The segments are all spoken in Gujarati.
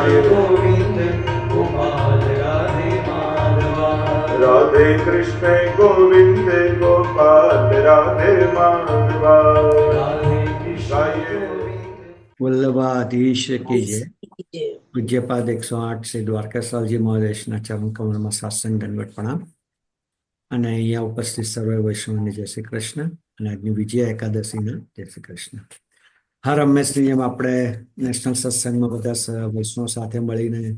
राधे गोविंद गोपाल राधे माधवा राधे कृष्ण गोविंद गोपाल राधे माधवा राधे कृष्ण वल्लभाधीश की जय। पूज्यपाद 108 से દ્વારકાશાલજી મહારાજના ચરણ કમળમાં સાત્સંગ દંડવત પ્રણામ અને અહીંયા ઉપસ્થિત સર્વે વૈષ્ણવને જય શ્રી કૃષ્ણ અને આજની વિજય એકાદશીના જય શ્રી કૃષ્ણ. હર હંમેશની જેમ આપણે નેશનલ સત્સંગમાં બધા વૈષ્ણવ સાથે મળીને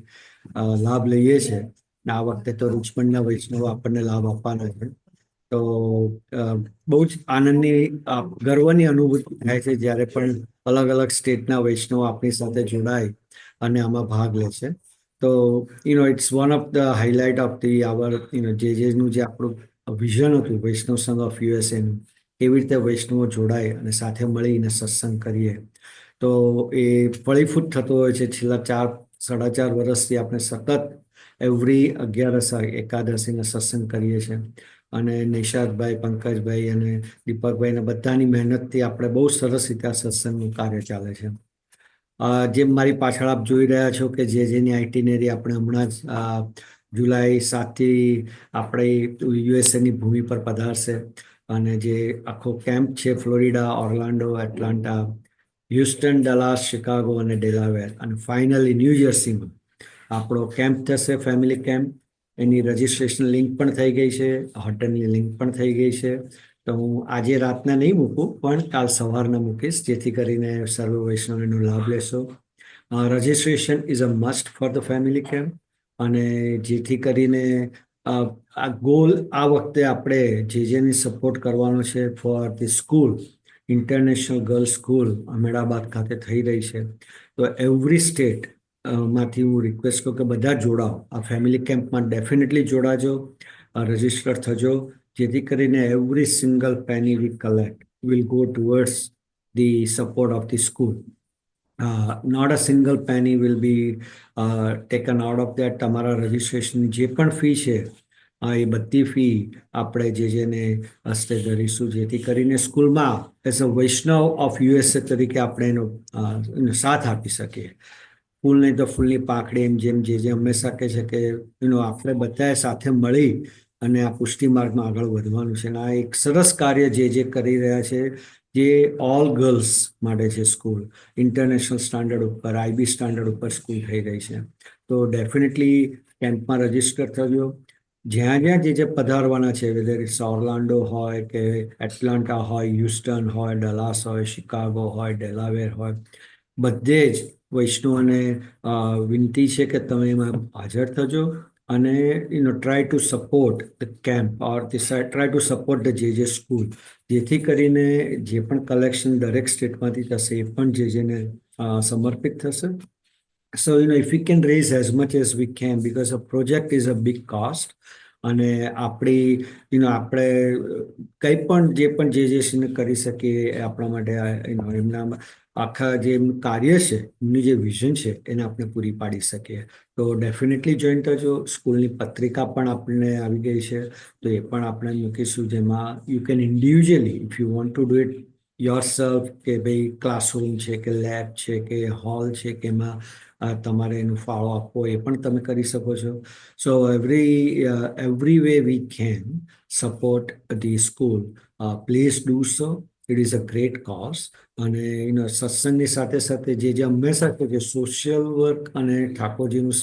લાભ લઈએ છીએ. આ વખતે તો રૂચમંડના વૈષ્ણવો આપણને લાભ આપવાના છે. તો બહુ જ આનંદની ગર્વની અનુભૂતિ થાય છે જ્યારે પણ અલગ અલગ સ્ટેટના વૈષ્ણવો આપણી સાથે જોડાય અને આમાં ભાગ લે છે. તો it's one of the highlight of the hour જેનું જે આપણું વિઝન હતું વૈષ્ણવ સંઘ ઓફ યુએસએનું, કેવી રીતે વૈષ્ણવો જોડાય અને સાથે મળીને સત્સંગ કરીએ. તો એ ફળીફૂટ થતો હોય છે. છેલ્લા 4-4.5 વર્ષથી આપણે સતત એવરી 11 એકાદશીના સત્સંગ કરીએ છીએ અને નિશાદભાઈ, પંકજભાઈ અને દીપકભાઈને બધાની મહેનતથી આપણે બહુ સરસ રીતે આ સત્સંગનું કાર્ય ચાલે છે. જેમ મારી પાછળ આપ જોઈ રહ્યા છો કે જેની આઇટિનરી આપણે હમણાં જ જુલાઈ 7થી આપણે યુએસએની ભૂમિ પર પધારશે અને જે આખો કેમ્પ છે Florida, Orlando, Atlanta, Houston, Dallas, Chicago અને ડેલાવેર અને ફાઇનલી ન્યૂ જર્સીમાં આપણો કેમ્પ થશે, ફેમિલી કેમ્પ. એની રજિસ્ટ્રેશન લિંક પણ થઈ ગઈ છે, હોટલની લિંક પણ થઈ ગઈ છે. તો હું આજે રાતના નહીં મૂકું પણ કાલ સવારના મૂકીશ, જેથી કરીને સર્વ વૈષ્ણવનો લાભ લેશો. Registration is a must for the family camp અને જેથી કરીને આ ગોલ આ વખતે આપણે જેની સપોર્ટ કરવાનો છે for the school, international girls school Ahmedabad ખાતે થઈ રહી છે. તો એવરી સ્ટેટ માંથી હું રિક્વેસ્ટ કરું કે બધા જોડાઓ. આ ફેમિલી કેમ્પમાં ડેફિનેટલી જોડાજો, રજિસ્ટર થજો, જેથી કરીને every single penny we collect will go towards the support of the school. Not a single penny will be taken out of that. તમારા રજિસ્ટ્રેશનની જે પણ ફી છે એ બધી ફી આપણે જેને હસ્તે ધરીશું, જેથી કરીને સ્કૂલમાં as a Vaishnav of USA તરીકે આપણે એનો સાથ આપી શકીએ. ફૂલ નહીં તો ફૂલની પાંખડી, એમ જેમ જે હંમેશા કહે છે કે આપણે બધાએ સાથે મળી અને આ પુષ્ટિ માર્ગમાં આગળ વધવાનું છે. અને આ એક સરસ કાર્ય જે કરી રહ્યા છે, જે ઓલ ગર્લ્સ માટે છે સ્કૂલ. ઇન્ટરનેશનલ સ્ટાન્ડર્ડ ઉપર, આઈબી સ્ટાન્ડર્ડ ઉપર સ્કૂલ થઈ રહી છે. તો ડેફિનેટલી કેમ્પમાં રજીસ્ટર થજો. જ્યાં જે પધારવાના છે, વેધર ઇટ્સ ઓર્લાન્ડો હોય કે એટલાન્ટા હોય, હ્યુસ્ટન હોય, ડલાસ હોય, શિકાગો હોય, ડેલાવેર હોય, બધે જ વૈષ્ણવોને વિનંતી છે કે તમે એમાં હાજર થજો અને try to support the camp or try to support the જે સ્કૂલ, જેથી કરીને જે પણ કલેક્શન દરેક સ્ટેટમાંથી થશે એ પણ જેને સમર્પિત થશે. So, if we can raise as much as we can, because a project is a big cost. અને આપણે કંઈ પણ જે કરી શકીએ આપણા માટે એમના આખા જે એમનું કાર્ય છે, એમનું જે વિઝન છે એને આપણે પૂરી પાડી શકીએ. તો ડેફિનેટલી જોઈન થજો. સ્કૂલની પત્રિકા પણ આપણને આવી ગઈ છે, તો એ પણ આપણે મૂકીશું, જેમાં you can individually if you want to do it yourself, કે ભાઈ ક્લાસરૂમ છે કે લેબ છે કે હોલ છે કે એમાં તમારે એનો ફાળો આપવો, એ પણ તમે કરી શકો છો. સો every way we can support the school, please do so. It is a great cause. અને સત્સંગની સાથે સાથે જે હંમેશા કહે છે સોશિયલ વર્ક અને ઠાકોરજીનું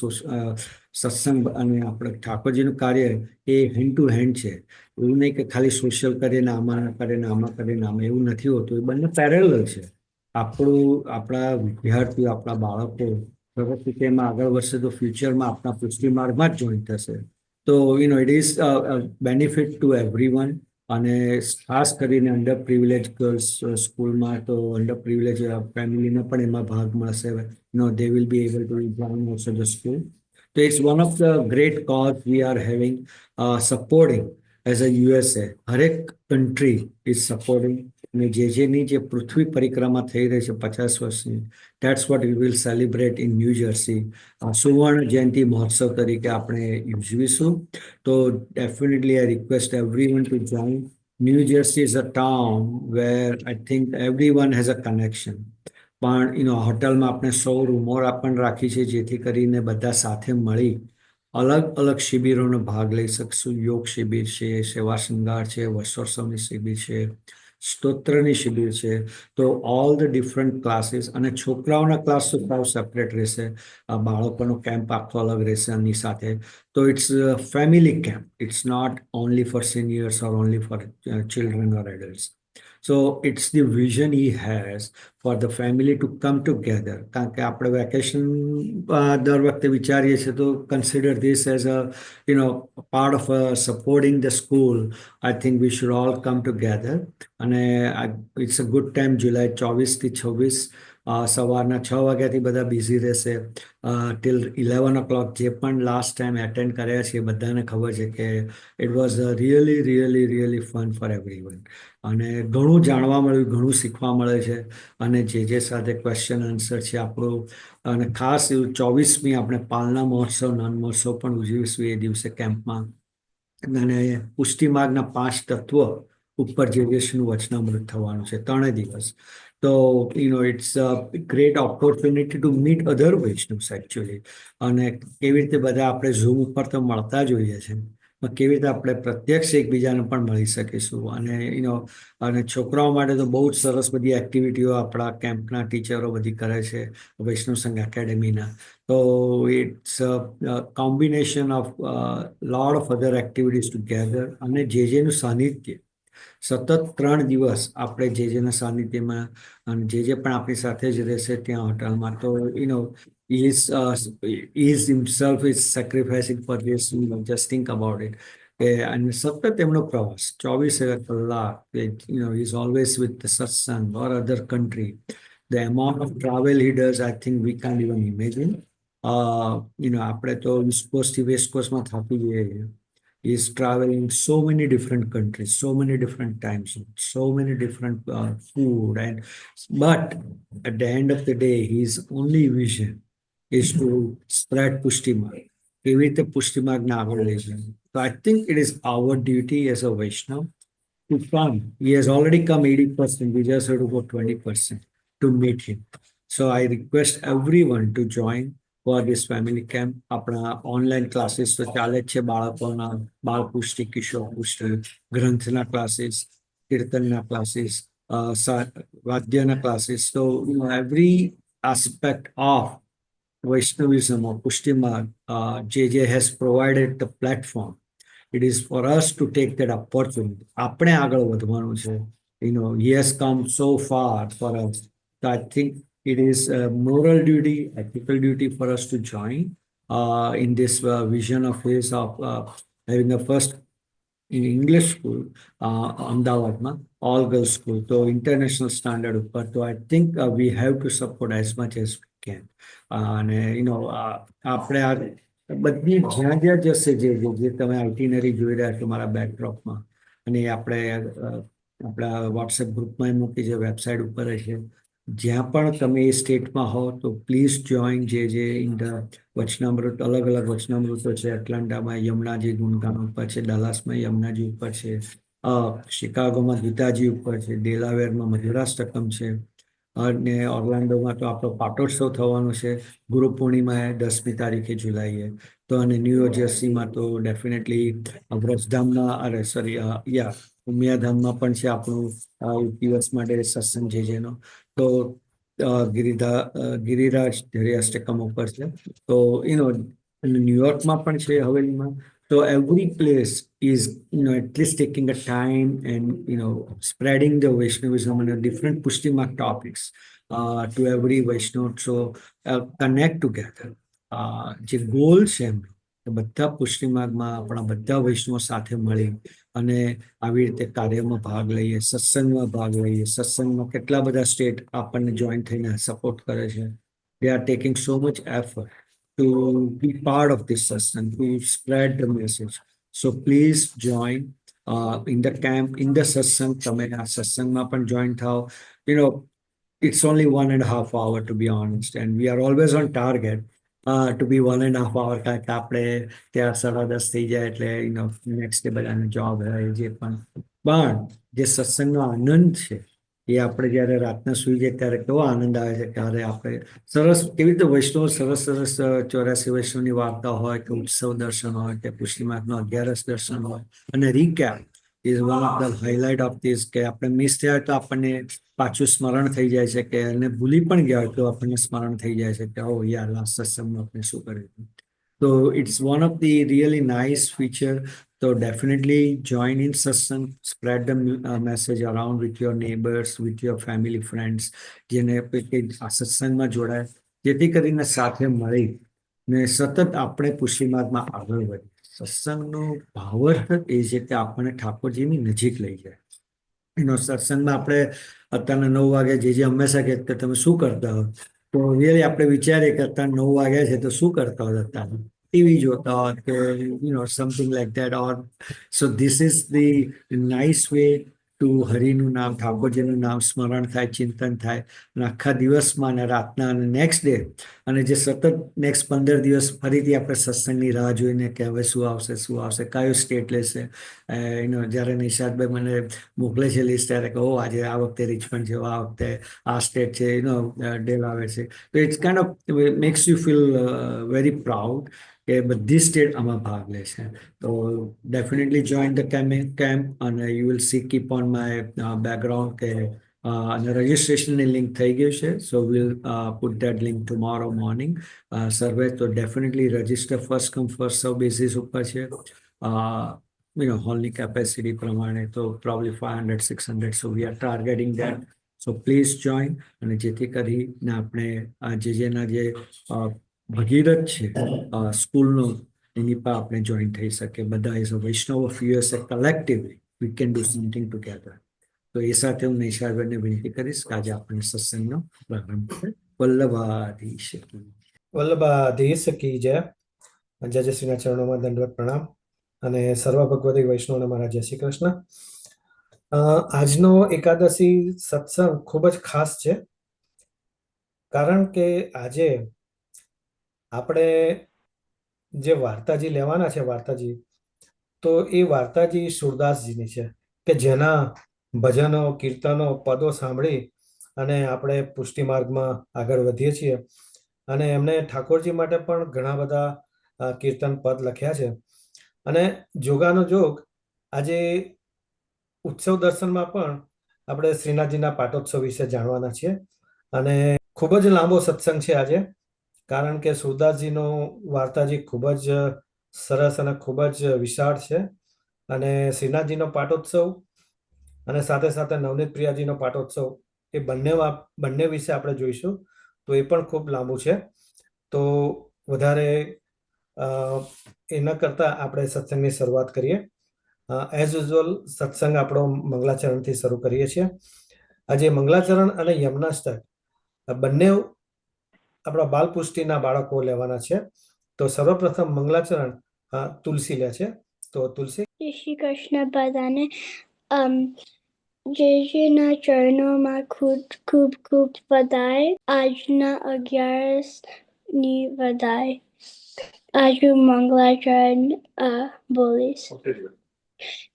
સત્સંગ અને આપણે ઠાકોરજીનું કાર્ય એ હેન્ડ ટુ હેન્ડ છે. એવું નહીં કે ખાલી સોશિયલ કરીએ ને આમાં કરે ને આમાં કરે ને આમાં, એવું નથી હોતું. એ બંને પેરેલલ છે. આપણા વિદ્યાર્થીઓ, આપણા બાળકો સરસ રીતે એમાં આગળ વધશે તો ફ્યુચરમાં આપણા પુષ્ટિ માર્ગમાં જ જોઈન થશે. તો it is benefit to everyone. અને ખાસ કરીને અંડર પ્રિવિલેજ ગર્લ્સ સ્કૂલમાં તો અંડર પ્રિવિલેજ ફેમિલીને પણ એમાં ભાગ મળશે. They will be able to join also the school. તો it's one of the great cause we are having, supporting as a USA. હરેક કન્ટ્રી ઇઝ સપોર્ટિંગ. અને જેની જે પૃથ્વી પરિક્રમા થઈ રહી છે 50 વર્ષની, that's what we will celebrate in New Jersey. સુવર્ણ જયંતિ મહોત્સવ તરીકે આપણે ઉજવીશું. તો definitely I request everyone to join. New Jersey is a town where I think everyone has a connection. પણ હોટલમાં આપણે 100 રૂમો પણ રાખી છે, જેથી કરીને બધા સાથે મળી અલગ અલગ શિબિરોનો ભાગ લઈ શકશું. યોગ શિબિર છે, સેવા શૃંગાર છે, વસ્ત્રોત્સવની શિબિર છે, સ્તોત્રની શિબિર છે. તો ઓલ ધ ડિફરન્ટ ક્લાસીસ, અને છોકરાઓના ક્લાસ તો સાવ સેપરેટ રહેશે. બાળકોનો કેમ્પ આખો અલગ રહેશે એની સાથે. તો it's family camp. It's not only for seniors or only for children or adults. So it's the vision he has for the family to come together. કારણ કે આપણે વેકેશન દર વખતે વિચારીએ છીએ તો consider this as a part of supporting the school. I think we should all come together. અને it's a good time. જુલાઈ 24 થી 26 સવારના 6 વાગ્યાથી બધા બિઝી રહેશે ટિલ 11 o'clock. જે પણ લાસ્ટ ટાઈમ એટેન્ડ કર્યા છે એ બધાને ખબર છે કે it was really fun four everyone. અને ઘણું જાણવા મળ્યું, ઘણું શીખવા મળે છે. અને જે સાથે ક્વેશ્ચન આન્સર છે આપણું. અને ખાસ એવું 24મી આપણે પાલના મહોત્સવ, નાન મહોત્સવ પણ ઉજવીશું એ દિવસે કેમ્પમાં. અને પુષ્ટિ માર્ગના 5 તત્વો ઉપર જે વિષ્ણુ વચનામૃત થવાનું છે 3 દિવસ. તો it's a great opportunity to meet other Vaishnavs actually. અને કેવી રીતે બધા આપણે ઝૂમ ઉપર તો મળતા જોઈએ છે, કેવી રીતે આપણે પ્રત્યક્ષ એકબીજાને પણ મળી શકીશું. અને છોકરાઓ માટે તો બહુ જ સરસ બધી એક્ટિવિટીઓ આપણા કેમ્પના ટીચરો બધી કરે છે, વૈષ્ણવ સંઘ એકેડેમીના. તો it's combination of lot of other activities together. અને જેનું સાનિધ્ય સતત 3 દિવસ આપણે જેના સાનિધ્યમાં, અને જે પણ આપણી સાથે જ રહેશે ત્યાં હોટલમાં. તો is himself is sacrificing for this. Just think about it. અને સતત એમનો પ્રવાસ 24 કલાક. He's always with the satsang or other country. The amount of travel he does, I think we can't even imagine. આપણે તો ઈસ્ટ કોસ્ટ થી વેસ્ટ કોસ્ટમાં થાકી જઈએ. He's traveling so many different countries, so many different time zones, so many different food. But at the end of the day, his only vision is to spread Pushti Marg. કેવી રીતે પુષ્ટિ માર્ગને આગળ લઈ જાય. So I think it is our duty as a Vaishnav to come. He has already come 80%. We just have to go 20% to meet him. So I request everyone to join for this family camp. આપણા ઓનલાઈન ક્લાસીસ તો ચાલે જ છે બાળકોના, બાળ પુષ્ટિ, કિશોર પુષ્ટિ, ગ્રંથના ક્લાસીસ, કીર્તનના ક્લાસીસ, વાદ્યના classes. So every aspect of Vaishnavism or Pushti Marg, JJ has provided the platform. It is for us to take that opportunity. આપણે આગળ વધવાનું છે. He has come so far for us. So I think it is a moral duty, ethical duty for us to join in this vision of his of having a first in English school, Ahmedabadમાં all girls school, તો international standard ઉપર. તો I think we have to support as much as we can. અને આપણે આ બધી જ્યાં જશે, જે તમે આઇટિનરી જોઈ રહ્યા છો મારા બેકડ્રોપમાં, અને આપણે આપણા વોટ્સએપ ગ્રુપમાં મૂકી છે, વેબસાઇટ ઉપર છે. જ્યાં પણ તમે એ સ્ટેટમાં હો તો પ્લીઝ જોઈન જે ઇન ધ વચનામૃત. અલગ અલગ વચનામૃતો છે. એટલાન્ટામાં યમુનાજી ગુણગાન ઉપર છે, ડલાસમાં યમુનાજી ઉપર છે, શિકાગોમાં ગીતાજી ઉપર છે, ડેલાવેરમાં મધુરાષ્ટકમ છે, અને ઓર્લાન્ડોમાં તો આપણો પાટોત્સવ થવાનો છે ગુરુ પૂર્ણિમાએ 10મી તારીખે જુલાઈએ. તો અને ન્યૂ જર્સીમાં તો ડેફિનેટલી વ્રજધામના ઉમિયાધામમાં પણ છે આપણું એક દિવસ માટે સત્સંગ જેનો. તો ગિરિરાજ ધૈર્યાષ્ટકમ ઉપર છે. તો ન્યુયોર્કમાં પણ છે હવેલીમાં. So every place is, at least taking a time and, spreading the Vaishnavism on a different Pushti Marg topics to every Vaishnav. So connect together. જે ગોલ છે એમનો, બધા પુષ્ટિ માર્ગમાં આપણા બધા વૈષ્ણવો સાથે મળી અને આવી રીતે કાર્યમાં ભાગ લઈએ, સત્સંગમાં ભાગ લઈએ. સત્સંગમાં કેટલા બધા સ્ટેટ આપણને જોઈન થઈને સપોર્ટ કરે છે. They are taking so much effort to be part of this satsang, to spread the message. So please join in the camp, in the satsang. તમે આ સત્સંગમાં પણ જોઈન થાઓ. It's only 1.5 hours to be honest, and we are always on target to be 1.5 hours. કારણ કે આપણે ત્યાં 10:30 થઈ જાય એટલે નેક્સ્ટ ડે બધાને જોબ હોય જે પણ જે સત્સંગનો આનંદ છે એ આપણે જ્યારે રાતના સુઈ જાય ત્યારે કેવો આનંદ આવે છે કે અરે આપણે સરસ કેવી રીતે વૈષ્ણવ સરસ સરસ 84 વૈષ્ણવની વાર્તા હોય કે ઉત્સવ દર્શન હોય કે પુષ્ટિ માર્ગનો 11 દર્શન હોય અને recap is one of the highlight of this કે આપણે મિસ થયા હોય તો આપણને પાછું સ્મરણ થઈ જાય છે કે અને ભૂલી પણ ગયા હોય તો આપણને સ્મરણ થઈ જાય છે કે ઓ યાર લાસ્ટ સત્સંગમાં આપણે શું કર્યું. So it's one of the really nice feature. So definitely join in satsang, spread the message around with your neighbors, with your family, friends. જેને આ સત્સંગમાં જોડાય જેથી કરીને સાથે મળી ને સતત આપણે પુષ્ટિ માર્ગમાં આગળ વધીએ. સત્સંગનો ભાવાર્થ એ છે કે આપણને ઠાકોરજીની નજીક લઈ જાય. એનો સત્સંગમાં આપણે અત્યારના 9 વાગે જે હંમેશા કહે કે તમે શું કરતા હો તો રિયલી આપણે વિચારીએ કે અત્યારે 9 વાગ્યા છે તો શું કરતા હોત અત્યારે ટીવી જોતા હોત કે something like that or so this is the nice way to હરિનું નામ ઠાકોરજીનું નામ સ્મરણ થાય ચિંતન થાય અને આખા દિવસમાં અને રાતના અને નેક્સ્ટ ડે અને જે સતત નેક્સ્ટ 15 દિવસ ફરીથી આપણે સત્સંગની રાહ જોઈને કે હવે શું આવશે કયો સ્ટેટ લેશે જ્યારે નિશાદભાઈ મને મોકલે છે લિસ્ટ ત્યારે કહો આજે આ વખતે રિચમન્ડ છે આ વખતે આ સ્ટેટ છે ડેલ આવે છે તો it's kind of makes you feel very proud કે બધી સ્ટેટ આમાં ભાગ લે છે તો ડેફિનેટલી જોઈન ધ કેમ્પ અને you will see keep on my background કે અને રજિસ્ટ્રેશનની લિંક થઈ ગયું છે so will put that link tomorrow morning સર્વે તો definitely register first come first serve basis ઉપર છે હોલની કેપેસિટી પ્રમાણે તો probably 500 600 so we are targeting that so please join અને જેથી કરીને આપણે જેના જે ભગીરથ છે સ્કૂલનો એની પર આપણે જોઈન થઈ શકીએ બધા as a Vaishnav of USA collectively we can do something together તો એ સાથે હું નિશાળભાઈને વિનંતી કરીશ કે આજે આપણે સત્સંગનો પ્રારંભ વલ્લભાધીશ વલ્લભાધીશ કી જય. જયશ્રીના ચરણોમાં દંડવત પ્રણામ અને સર્વ ભગવતી વૈષ્ણવને મારા જય શ્રી કૃષ્ણ. આજનો એકાદશી સત્સંગ ખૂબ જ ખાસ છે કારણ કે આજે આપણે જે વાર્તાજી લેવાના છે વાર્તાજી તો એ વાર્તાજી સુરદાસજીની છે કે જેના ભજનો કીર્તનો પદો સાંભળી અને આપણે પુષ્ટિ માર્ગમાં આગળ વધીએ છીએ અને એમને ઠાકોરજી માટે પણ ઘણા બધા કીર્તન પદ લખ્યા છે અને જોગાનો જોગ આજે ઉત્સવ દર્શનમાં પણ આપણે શ્રીનાથજીના પાટોત્સવ વિશે જાણવાના છીએ અને ખૂબ જ લાંબો સત્સંગ છે આજે કારણ કે સુરદાસજીનો વાર્તાજી ખૂબ જ સરસ અને ખૂબ જ વિશાળ છે અને શ્રીનાથજીનો પાટોત્સવ અને સાથે સાથે નવનીત પ્રિયાજીનો પાટોત્સવ એ બંને વિશે આપણે જોઈશું તો એ પણ ખૂબ લાંબુ છે તો વધારે એ ન કરતા આપણે સત્સંગની શરૂઆત કરીએ. એઝ યુઝ્યુઅલ સત્સંગ આપણો મંગલાચરણથી શરૂ કરીએ છીએ. આજે મંગલાચરણ અને યમનાષ્ટક બંને આપણા બાલપુષ્ટિના બાળકો લેવાના છે તો સર્વપ્રથમ મંગલાચરણ તુલસી લે છે તો તુલસી. જય શ્રી કૃષ્ણ બધાને. જેના ચરણોમાં ખૂબ ખૂબ ખૂબ વધાય આજના 11 ની વધાય આજુ મંગલાચરણ બોલીશ.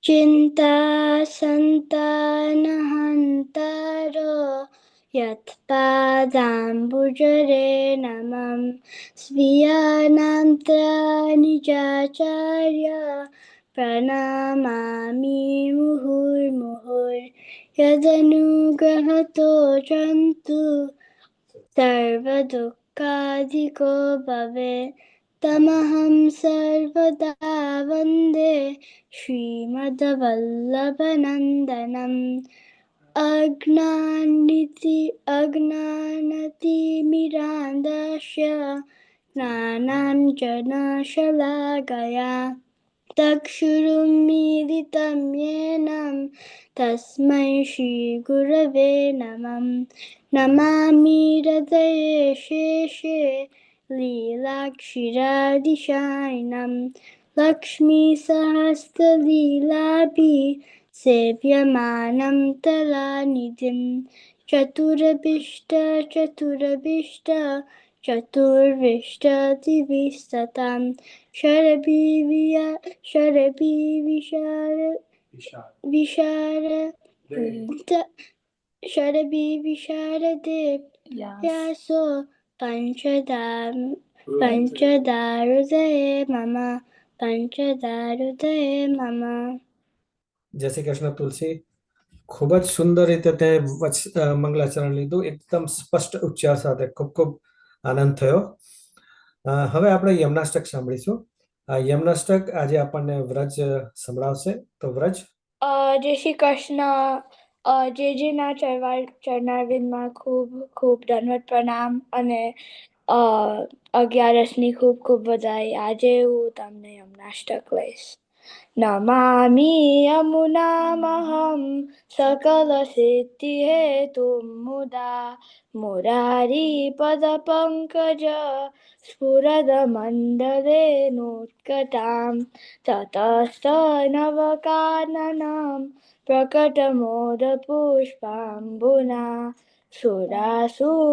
ચિંતા સંતાનહંતારો યત્પાદાંબુજરે નમઃ સ્વીયાનાંત્રાનિજાચાર્ય પ્રણમામિ મુહુર્મુહુર્ યદનુગ્રહતો જંતુ સર્વદુઃખાધિકો ભવેત તમહં સર્વદા વંદે શ્રીમદ્વલ્લભનંદનમ. અજ્ઞાનતિમિરાન્ધસ્ય જ્ઞાનાંજનશલાકયા ચક્ષુરુન્મીલિतं येन તસ્मै શ્રીગુરવે નમઃ. નમામિ હૃદયે શેષે લીલાક્ષીરાદિશાયનમ લક્ષ્મી સહસ્રલીલાભિ સેવ્યમાनं તલાનિધિં ચતુરભિષ્ટ ચતુર્વિષ્ટતિવિશતં શરભી વિશાર शरभि विशारदे व्यासो पञ्चदारुदये मम पञ्चदारुदये मम જય શ્રી કૃષ્ણ તુલસી. ખૂબ જ સુંદર રીતે તે મંગલાચરણ લીધું, એકદમ સ્પષ્ટ ઉચ્ચાર સાથે. ખૂબ ખૂબ આનંદ થયો. હવે આપણે યમનાષ્ટક સાંભળીશું. આ યમનાષ્ટક આજે આપણને વ્રજ સંભળાવશે. તો વ્રજ. જય શ્રી કૃષ્ણ. જેના ચરણારવિંદમાં ખૂબ ખૂબ દંડવત પ્રણામ અને 11ની ખૂબ ખૂબ વધાઈ. આજે હું તમને યમનાષ્ટક લઈશ. નમામિ યમુનામહં सकलसिद्धिहेतुं मुदा मुरारी पदपङ्कज स्फुरदमण्डलेनोत्कटां ततस्तनवकाननं प्रकटमोदपुष्पाम्बुना सुरासुरसुपूजित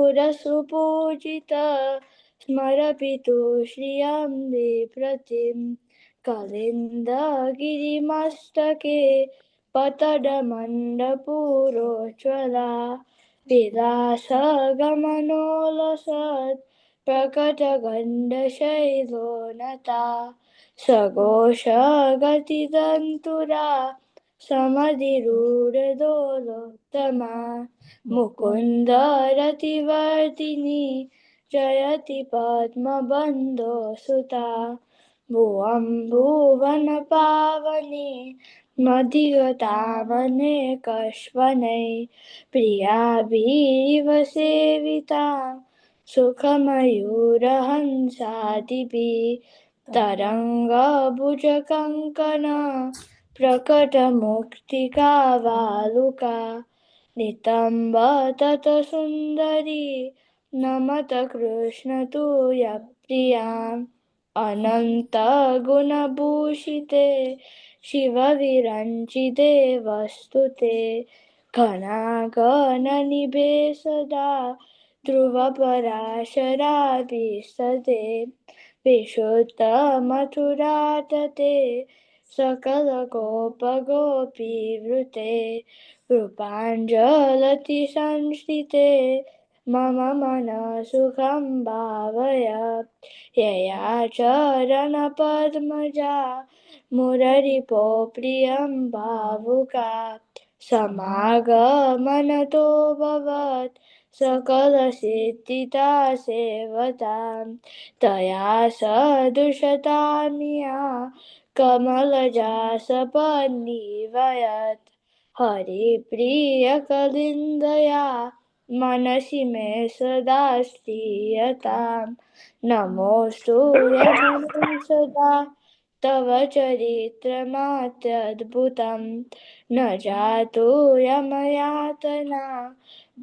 स्मरपितु श्रियं विप्रतिं कलिन्दगिरिमस्तके पतडमण्डपुरोज्ज्वला विलासगमनोलसत् प्रकटगण्डशैलोनता सघोषगतिदन्तुरा समधिरूढदोलोत्तमा मुकुन्दरतिवर्धिनी जयति पद्मबन्धो सुता भुवं भुवनपावनी मधिगतामनेकश्वनै प्रियाभिरिव सेविता सुखमयूरहंसादिभिः तरङ्गभुजकङ्कण प्रकटमुक्तिकावालुका नितम्ब ततसुन्दरी नमत कृष्णतुयप्रियाम् अनन्तगुणभूषिते शिवविरञ्चिते वस्तुते घनागणनिभे सदा ध्रुवपराशराभिस्तते विशुद्धमथुरातते सकलगोपगोपीवृते कृपाञ्जलतिसंश्रिते मम मनसुखं भावय यया चरणपद्मजा मुररिपो प्रियं भावुका समागमनतो भवत् सकलसिद्धिदा सेवतां तया सदृशतामिया कमलजा सपन्निवयत् हरिप्रियकलिन्दया मनसि मे सदा स्थियतां नमोऽस्तु यमुने सदा तव चरित्रमात्यद्भुतं न जातु यमयातना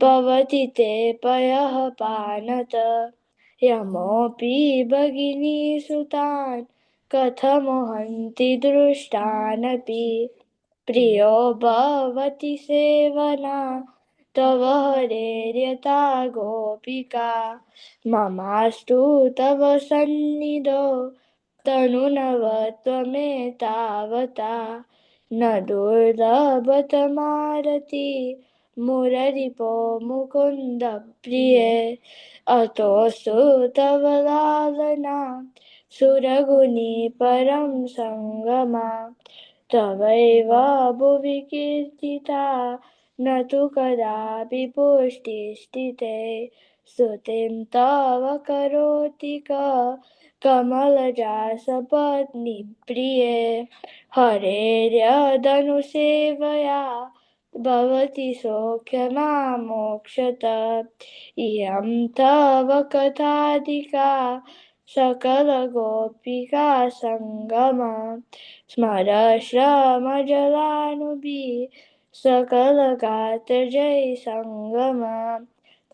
भवति ते पयः पानत यमोऽपि भगिनीसुतान् कथमोहन्ति दृष्टानपि प्रियो भवति सेवना तव हरेर्यथा गोपिका ममास्तु तव सन्निधौ तनुनवत्वमेतावता न दुर्लभतमारति मुररिपो मुकुन्द प्रिये अतोऽस्तु तव लालना सुरगुणि परं सङ्गमा तवैव भुवि कीर्तिता न तु कदापि पुष्टिस्थिते स्तुतिं तव करोति कमलजा सपत्नी प्रिये हरेर्यदनुसेवया भवति सौख्यमामोक्षत इयं तव कथाधिका सकलगोपिका सङ्गमा स्मरश्रमजलानुभिः सकलगात्रजय सङ्गमा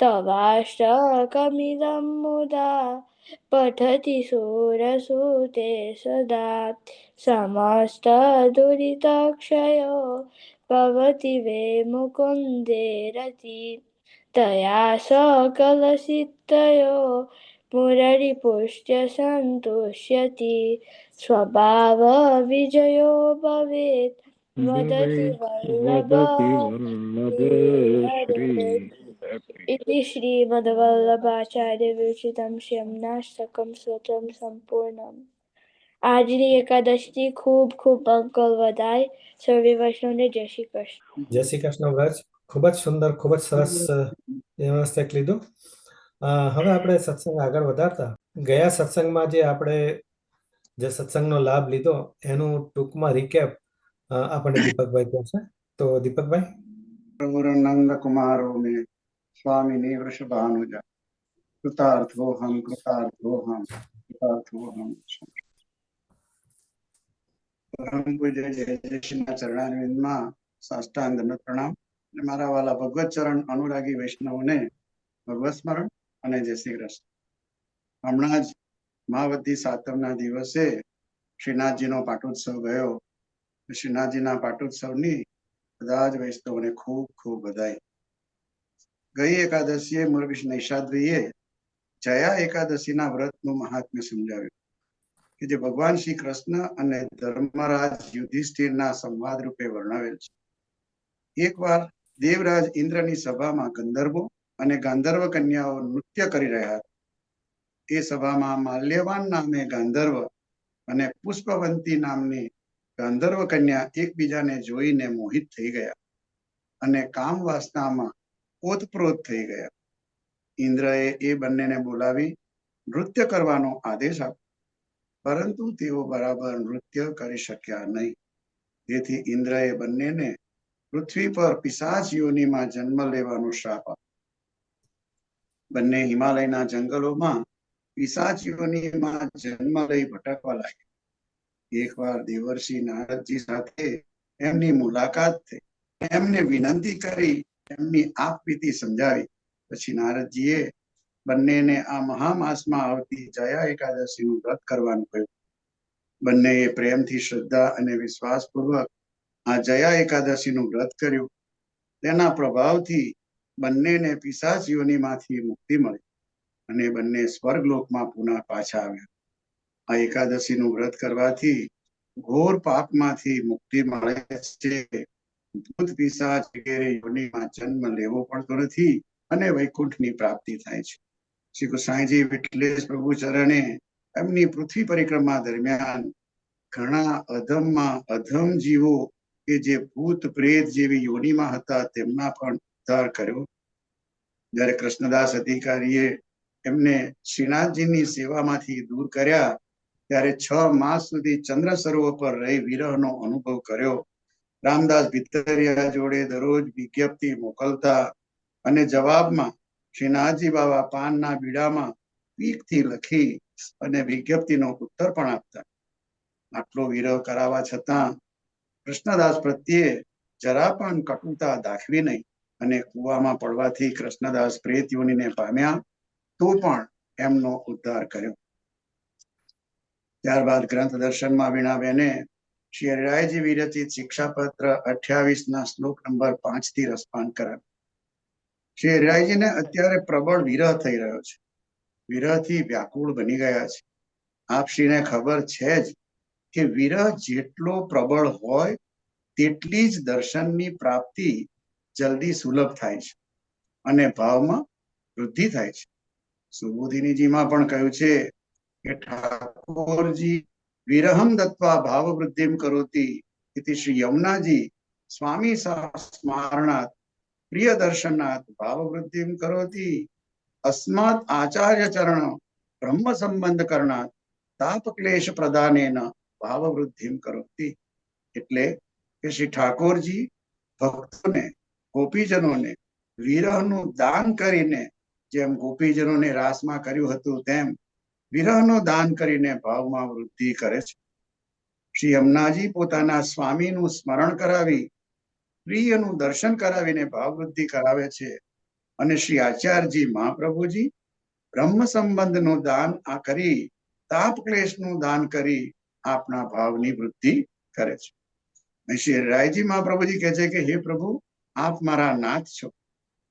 तवाष्टकमिदं मुदा पठति सुरसुते सदा समस्तदुरितक्षयो भवति वे मुकुन्दे रति तया सकलसिद्धयो मुररिपुष्ट्य सन्तुष्यति स्वभावविजयो भवेत् વદતિ વલ્લભ ઇતિ શ્રીમદ્વલ્લભાચાર્ય વિરચિતમ શ્રીયમનાષ્ટકમ સ્તોત્રમ સંપૂર્ણમ. આજની એકાદશી ખૂબ ખૂબ મંગલ વધાય. સર્વે વૈષ્ણવને જય શ્રી કૃષ્ણ. જય શ્રી કૃષ્ણ વ્રજ. ખૂબ જ સુંદર, ખૂબ જ સરસ વ્યવસ્થિત લીધું. હવે આપણે સત્સંગ આગળ વધારતા ગયા સત્સંગમાં જે સત્સંગનો લાભ લીધો એનું ટૂંકમાં રિકેપ આપણને દીપકભાઈ કહે. તો દીપકભાઈ. નંદ કુમારો મે સ્વામીની વૃષભાનુજા કૃતાર્થોહમ કૃતાર્થોહમ કૃતાર્થોહમ. પરમ પૂજ્ય જયશ્રીના ચરણારવિંદમાં સાષ્ટાંગ દંડવત પ્રણામ. અને મારા વાલા ભગવત ચરણ અનુરાગી વૈષ્ણવોને ભગવત સ્મરણ અને જય શ્રી કૃષ્ણ. હમણાં જ મહાવતી સાતમના દિવસે શ્રીનાથજીનો પાટોત્સવ ગયો. શ્રીનાથજીના પાટોત્સવની બધા જ વૈષ્ણવોને ખૂબ ખૂબ બધાઈ. ગઈ એકાદશીએ મુરબી નૈષાદ્રીએ જયા એકાદશીના વ્રતનું મહાત્મ્ય સમજાવ્યું કે જે ભગવાન શ્રી કૃષ્ણ અને ધર્મરાજ યુધિષ્ઠિરના સંવાદ રૂપે વર્ણવેલ છે. એકવાર દેવરાજ ઇન્દ્રની સભામાં ગંધર્વો અને ગાંધર્વ કન્યાઓ નૃત્ય કરી રહ્યા હતા. એ સભામાં માલ્યવાન નામે ગાંધર્વ અને પુષ્પવંતી નામની ગાંધર્વ કન્યા એકબીજાને જોઈને મોહિત થઈ ગયા અને કામ વાસનામાં ઓતપ્રોત થઈ ગયા. ઇન્દ્રએ એ બંનેને બોલાવી નૃત્ય કરવાનો આદેશ આપ્યો, પરંતુ તેઓ બરાબર નૃત્ય કરી શક્યા નહીં. તેથી ઇન્દ્રએ બંનેને પૃથ્વી પર પિશાચ યોનિમાં જન્મ લેવાનો શ્રાપ આપ્યો. બંને હિમાલયના જંગલોમાં પિશાચ યોનિમાં જન્મ લઈ ભટકવા લાગ્યા. એકવાર દેવર્ષિ નારદજી સાથે એમની મુલાકાત થઈ. એમને વિનંતી કરી એમની આપવીતી સમજાવી. પછી નારદજીએ બંનેને આ મહામાસમાં આવતી જયા એકાદશીનું વ્રત કરવાનું કહ્યું. બંનેએ પ્રેમથી, શ્રદ્ધા અને વિશ્વાસપૂર્વક આ જયા એકાદશીનું વ્રત કર્યું. તેના પ્રભાવથી બંનેને પિશાચ યોનિમાંથી મુક્તિ મળી અને બંને સ્વર્ગલોકમાં પુનઃ પાછા આવ્યા. આ એકાદશીનું વ્રત કરવાથી ઘોર પાપમાંથી મુક્તિ મળે છે. ભૂત પિશાચ વગેરે યોનિમાં જન્મ લેવો પડતો નથી અને વૈકુંઠની પ્રાપ્તિ થાય છે. શ્રી ગોસાઈજી વિઠ્ઠલેશ પ્રભુ ચરણે એમની પૃથ્વી પરિક્રમા દરમિયાન ઘણા અધમમાં અધમ જીવો કે જે ભૂત પ્રેત જેવી યોનિમાં હતા તેમના પણ ઉદ્ધાર કર્યો. જ્યારે કૃષ્ણદાસ અધિકારીએ એમને શ્રીનાથજીની સેવામાંથી દૂર કર્યા ત્યારે 6 માસ સુધી ચંદ્ર સરોવર પર રહી વિરહનો અનુભવ કર્યો. રામદાસ ભીતરિયા જોડે દરરોજ વિજ્ઞપ્તિ મોકલતા અને જવાબમાં શ્રીનાથજી બાબા પાનના બીડામાં પીકથી લખી અને વિજ્ઞપ્તિનો ઉત્તર પણ આપતા. આટલો વિરહ કરાવવા છતાં કૃષ્ણદાસ પ્રત્યે જરા પણ કટુતા દાખવી નહીં અને કૂવામાં પડવાથી કૃષ્ણદાસ પ્રેત યોનિને પામ્યા તો પણ એમનો ઉદ્ધાર કર્યો. ત્યારબાદ ગ્રંથ દર્શનમાં વીણાબેને શ્રી હરિરાયજી વિરચિત શિક્ષાપત્ર 28 શ્લોક નંબર 5 થી રસપાન કરાવ્યું. શ્રી હરિરાયજીને અત્યારે પ્રબળ વિરહ થઈ રહ્યો છે. વિરહથી વ્યાકુળ બની ગયા છે. આપશ્રીને ખબર છે જ કે વિરહ જેટલો પ્રબળ હોય તેટલી જ દર્શનની પ્રાપ્તિ જલ્દી સુલભ થાય છે અને ભાવમાં વૃદ્ધિ થાય છે. સુબોધિનીજીમાં પણ કહ્યું છે કે ઠાકોરજી વિરહમ દત્વા ભાવ વૃદ્ધિમ કરોતિ ઇતિ શ્રી યમુનાજી સ્વામી સ્મારણાત પ્રિય દર્શનાત ભાવ વૃદ્ધિમ કરોતિ અસ્માત આચાર્ય ચરણ બ્રહ્મ સંબંધ કરણાત તાપ ક્લેશ પ્રદાનેન ભાવ વૃદ્ધિમ કરોતિ. એટલે કે શ્રી ઠાકોરજી ભક્તોને, ગોપીજનોને વિરહનું દાન કરીને, જેમ ગોપીજનોને રાસમાં કર્યું હતું તેમ વિરહનું દાન કરીને ભાવમાં વૃદ્ધિ કરે છે. શ્રી યમુનાજી પોતાના સ્વામીનું સ્મરણ કરાવી પ્રિયનું દર્શન કરાવીને ભાવ વૃદ્ધિ કરાવે છે અને શ્રી આચાર્યજી મહાપ્રભુજી બ્રહ્મ સંબંધનું દાન કરી, તાપ ક્લેશનું દાન કરી આપના ભાવની વૃદ્ધિ કરે છે. શ્રી રાયજી મહાપ્રભુજી કહે છે કે હે પ્રભુ, આપ મારા નાથ છો.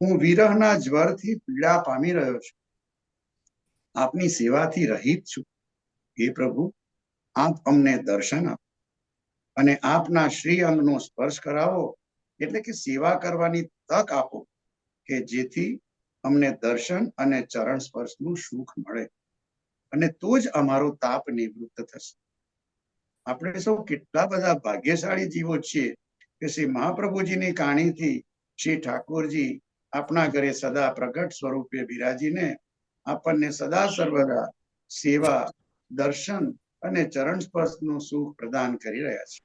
હું વિરહના જ્વરથી પીડા પામી રહ્યો છું. આપની સેવાથી રહિત છું. હે પ્રભુ, આપ અમને દર્શન આપો. અને આપના શ્રી અંગનો સ્પર્શ કરાવો, એટલે કે સેવા કરવાની તક આપો, કે જેથી અમને દર્શન અને ચરણ સ્પર્શનું સુખ મળે, અને તો જ અમારો તાપ નિવૃત્ત થશે. આપણે સૌ કેટલા બધા ભાગ્યશાળી જીવો છીએ કે શ્રી મહાપ્રભુજીની કાણીથી શ્રી ઠાકોરજી આપણા ઘરે સદા પ્રગટ સ્વરૂપે બિરાજીને આપણને સદા સર્વદા સેવા, દર્શન અને ચરણ સ્પર્શનું સુખ પ્રદાન કરી રહ્યા છે.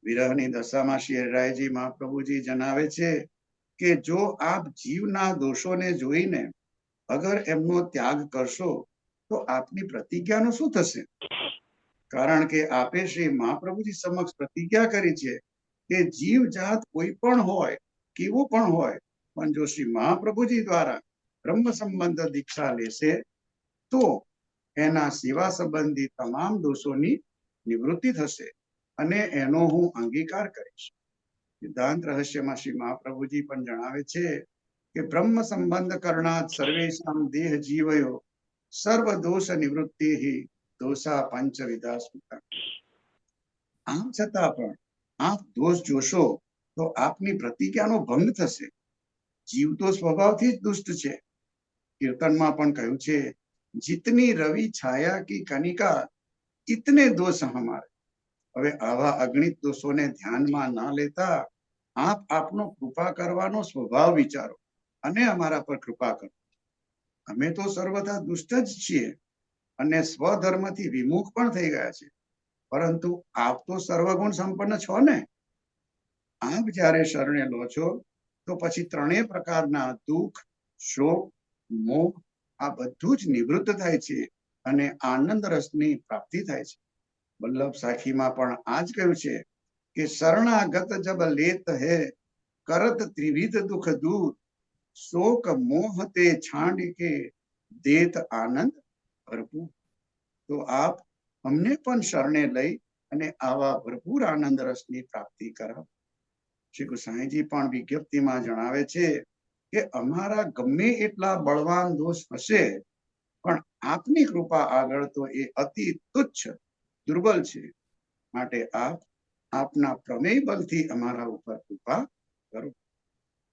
વિરહની દશામાં શ્રી હરિરાયજી મહાપ્રભુજી જણાવે છે કે જો આપ જીવના દોષોને જોઈને અગર એમનો ત્યાગ કરશો તો આપની પ્રતિજ્ઞાનું શું થશે? કારણ કે આપે શ્રી મહાપ્રભુજી સમક્ષ પ્રતિજ્ઞા કરી છે કે જીવ જાત કોઈ પણ હોય, કેવું પણ હોય, પણ જો શ્રી મહાપ્રભુજી દ્વારા બ્રહ્મ સંબંધ દીક્ષા લેશે તો એના સેવા સંબંધી તમામ દોષોની નિવૃત્તિ થશે, અને એનો હું અંગીકાર કરીશ. સિદ્ધાંત રહસ્યમાં શ્રી મહાપ્રભુજી પણ જણાવે છે કે બ્રહ્મ સંબંધ કરણાત સર્વેશામ દેહ જીવયો સર્વ દોષ નિવૃત્તિ દોષા પંચવિધા સ્મૃતા. આમ છતાં પણ આપ દોષ જોશો તો આપની પ્રતિજ્ઞાનો ભંગ થશે. જીવ તો સ્વભાવથી જ દુષ્ટ છે. કીર્તનમાં પણ કહ્યું છે, જીતની રવિ છાયા કી કનિકા ઇતને દોષ હમારે. હવે આવા અગણિત દોષોને ધ્યાનમાં ના લેતા આપ આપનો કૃપા કરવાનો સ્વભાવ વિચારો અને અમારા પર કૃપા કરો. અમે તો સર્વથા દુષ્ટ જ છીએ અને સ્વધર્મથી વિમુખ પણ થઈ ગયા છે, પરંતુ આપ તો સર્વગુણ સંપન્ન છો ને. આપ જ્યારે શરણે લો છો તો પછી ત્રણેય પ્રકારના દુઃખ, શોક, મોહ આ બધું જ નિવૃત્ત થાય છે અને આનંદ રસની પ્રાપ્તિ થાય છે. વલ્લભ સાખીમાં પણ આ જ કહ્યું છે કે શરણાગત જબ લેત હે કરત ત્રિવિધ દુઃખ દૂર શોક મોહ તે છાંડ કે દેત આનંદ ભરપૂર. તો આપ અમને પણ શરણે લઈ અને આવા ભરપૂર આનંદ રસની પ્રાપ્તિ કરાવો. શ્રી ગુસાઈજી પણ વિજ્ઞપ્તિમાં જણાવે છે કે અમારા ગમે એટલા બળવાન દોષ હશે પણ આપની કૃપા આગળ તો એ અતિ તુચ્છ, દુર્બલ છે. માટે આપ આપના પ્રમેય બલથી અમારા ઉપર કૃપા કરો.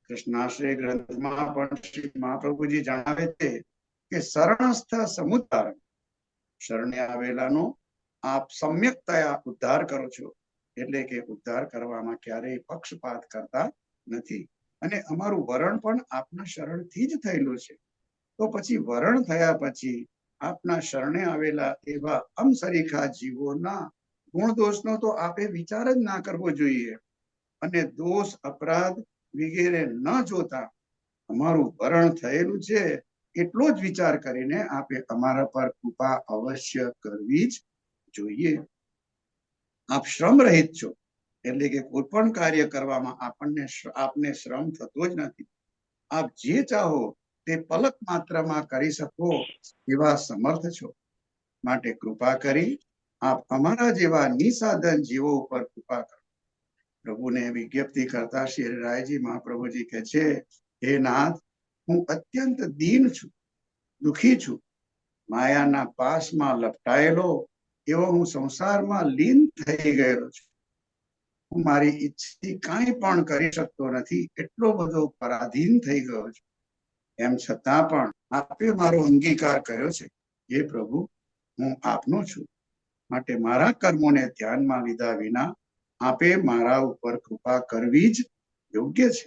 કૃષ્ણાશ્રય ગ્રંથમાં પણ શ્રી મહાપ્રભુજી જણાવે છે કે શરણસ્થ સમુદ્ધાર, શરણે આવેલાનો આપ સમ્યકતયા ઉદ્ધાર કરો છો, એટલે કે ઉદ્ધાર કરવામાં ક્યારેય પક્ષપાત કરતા નથી. અને અમારું વરણ પણ આપના શરણથી જ થયેલું છે. તો પછી વરણ થયા પછી આપના શરણે આવેલા એવા અમસરીખા જીવોના ગુણ દોષનો તો આપે વિચાર જ ના કરવો જોઈએ, અને દોષ અપરાધ વગેરે ન જોતા અમારું વરણ થયેલું છે એટલો જ વિચાર કરીને આપે અમારા પર કૃપા અવશ્ય કરવી જ જોઈએ. આપ શ્રમ રહિત છો, એટલે કે કોઈ પણ કાર્ય કરવામાં આપને શ્રમ થતો જ નથી. આપ જે ચાહો તે પલક માત્રમાં કરી શકો એવા સમર્થ છો. માટે કૃપા કરી આપ અમારા જેવા નિસાધન જીવો ઉપર કૃપા કરો. પ્રભુને વિજ્ઞપ્તિ કરતા શ્રી રાયજી મહાપ્રભુજી કહે છે, હે નાથ, હું અત્યંત દીન છું, દુખી છું. માયાના પાસમાં લપટાયેલો એવો હું સંસારમાં લીન થઈ ગયેલો છું. હું મારી ઈચ્છાથી કાંઈ પણ કરી શકતો નથી, એટલો બધો પરાધીન થઈ ગયો છું. એમ છતાં પણ આપે મારો અંગીકાર કર્યો છે. હે પ્રભુ, હું આપનો છું, માટે મારા કર્મોને ધ્યાનમાં લીધા વિના આપે મારા ઉપર કૃપા કરવી જ યોગ્ય છે.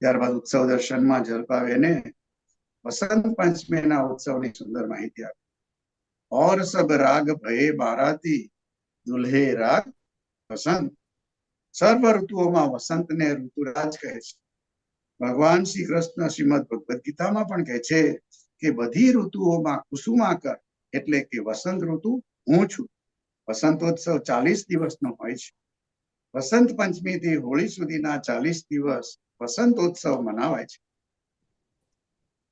ત્યારબાદ ઉત્સવ દર્શનમાં ઝડપાવેને વસંત પંચમીના ઉત્સવની સુંદર માહિતી આપી. ઓર સબ રાગ ભયે બારાતી દુલ્હે રાગ વસંત. સર્વ ઋતુઓમાં વસંતને ઋતુરાજ કહે છે. ભગવાન શ્રી કૃષ્ણ શ્રીમદ ભગવદ્ ગીતામાં પણ કહે છે કે બધી ઋતુઓમાં કુસુમાકર એટલે કે વસંત ઋતુ હું છું. વસંતોત્સવ 40 દિવસનો હોય છે. વસંત પંચમી થી હોળી સુધીના 40 દિવસ વસંતોત્સવ મનાવાય છે.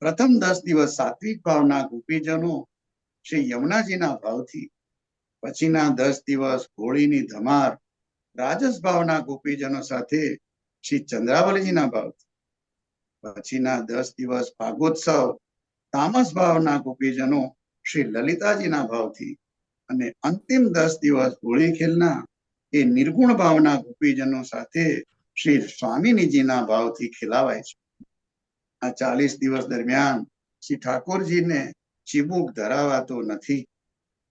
પ્રથમ 10 દિવસ સાત્વિક ભાવના ગોપીજનો શ્રી યમુનાજીના ભાવથી, પછીના 10 દિવસ હોળીની ધમાર રાજસ ભાવના ગોપીજનો સાથે શ્રી ચંદ્રાવલીજીના ભાવથી, પછીના 10 દિવસ ભાગોત્સવ તામસ ભાવના ગોપીજનો શ્રી લલિતાજીના ભાવથી, અને અંતિમ 10 દિવસ હોળી ખેલના એ નિર્ગુણ ભાવના ગોપીજનો સાથે શ્રી સ્વામિનીજીના ભાવથી ખીલાવાય છે. આ 40 દિવસ દરમિયાન શ્રી ઠાકોરજીને ચીબુક ધરાવાતો નથી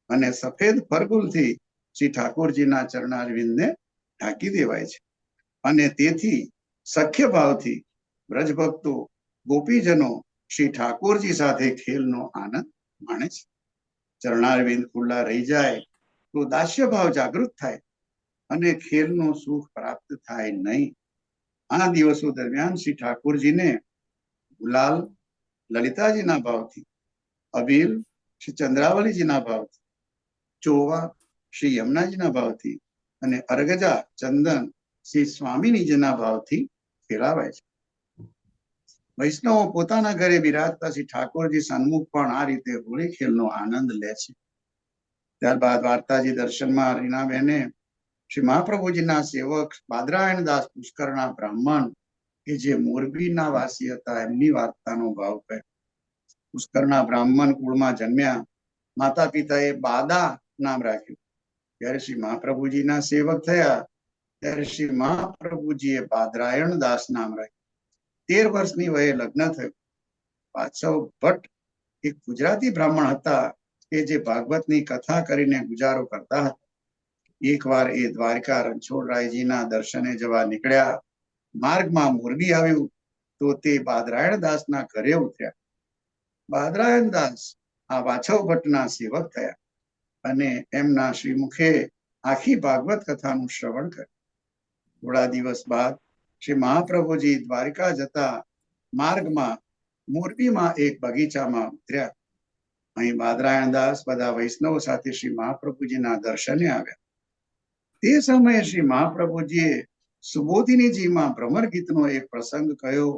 અને સફેદ ફરગુલથી શ્રી ઠાકોરજીના ચરણારવિંદને ઢાંકી દેવાય છે. અને તેથી સખ્ય ભાવથી બ્રજભક્તો ગોપીજનો શ્રી ઠાકોરજી સાથે ખેલનો આનંદ માણે છે. ચરણારવિંદ ખુલ્લા રહી જાય તો દાસ્ય ભાવ જાગૃત થાય અને ખેલનું સુખ પ્રાપ્ત થાય નહીં. આ દિવસો દરમિયાન શ્રી ઠાકોરજીને ગુલાલ લલિતાજીના ભાવથી, અબીલ શ્રી ચંદ્રાવલીજીના ભાવથી, ચોવા શ્રી યમુનાજીના ભાવથી અને અર્ગજા ચંદન શ્રી સ્વામિનીજીના ભાવથી ખેલાવાય છે. વૈષ્ણવો પોતાના ઘરે બિરાજતા શ્રી ઠાકોરજી સન્મુખ પણ આ રીતે હોળી ખેલનો આનંદ લે છે. ત્યારબાદ વાર્તાજી દર્શનમાં રીનાબેને શ્રી મહાપ્રભુજીના સેવક બાદરાયણદાસ પુષ્કરના બ્રાહ્મણ કે જે મોરબીના વાસી હતા એમની વાર્તાનો ભાવ કહ્યો. પુષ્કરના બ્રાહ્મણ કુળમાં જન્મ્યા. માતા પિતાએ બાદા નામ રાખ્યું. ત્યારે શ્રી મહાપ્રભુજીના સેવક થયા ત્યારે શ્રી મહાપ્રભુજીએ બાદરાયણદાસ નામ રાખ્યું. 13 વર્ષની વયે લગ્ન થયું. વાત્સવ ભટ્ટ એક ગુજરાતી બ્રાહ્મણ હતા કે જે ભાગવતની કથા કરીને ગુજારો કરતા હતા. એકવાર એ દ્વારકા રણછોડરાયજીના દર્શને જવા નીકળ્યા. માર્ગમાં મોરબી આવ્યું તો તે બાદરાયણદાસના ઘરે ઉતર્યા. બાદરાયણદાસ આ વાછવ ભટ્ટના સેવક થયા અને એમના શ્રીમુખે આખી ભાગવત કથાનું શ્રવણ કર્યું. થોડા દિવસ બાદ શ્રી મહાપ્રભુજી દ્વારકા જતા માર્ગમાં મોરબીમાં એક બગીચામાં ઉતર્યા. અહીં બાદરાયણદાસ બધા વૈષ્ણવો સાથે શ્રી મહાપ્રભુજીના દર્શને આવ્યા. તે સમયે શ્રી મહાપ્રભુજીએ સુબોધિનીજીમાં ભ્રમર ગીતનો એક પ્રસંગ કહ્યો.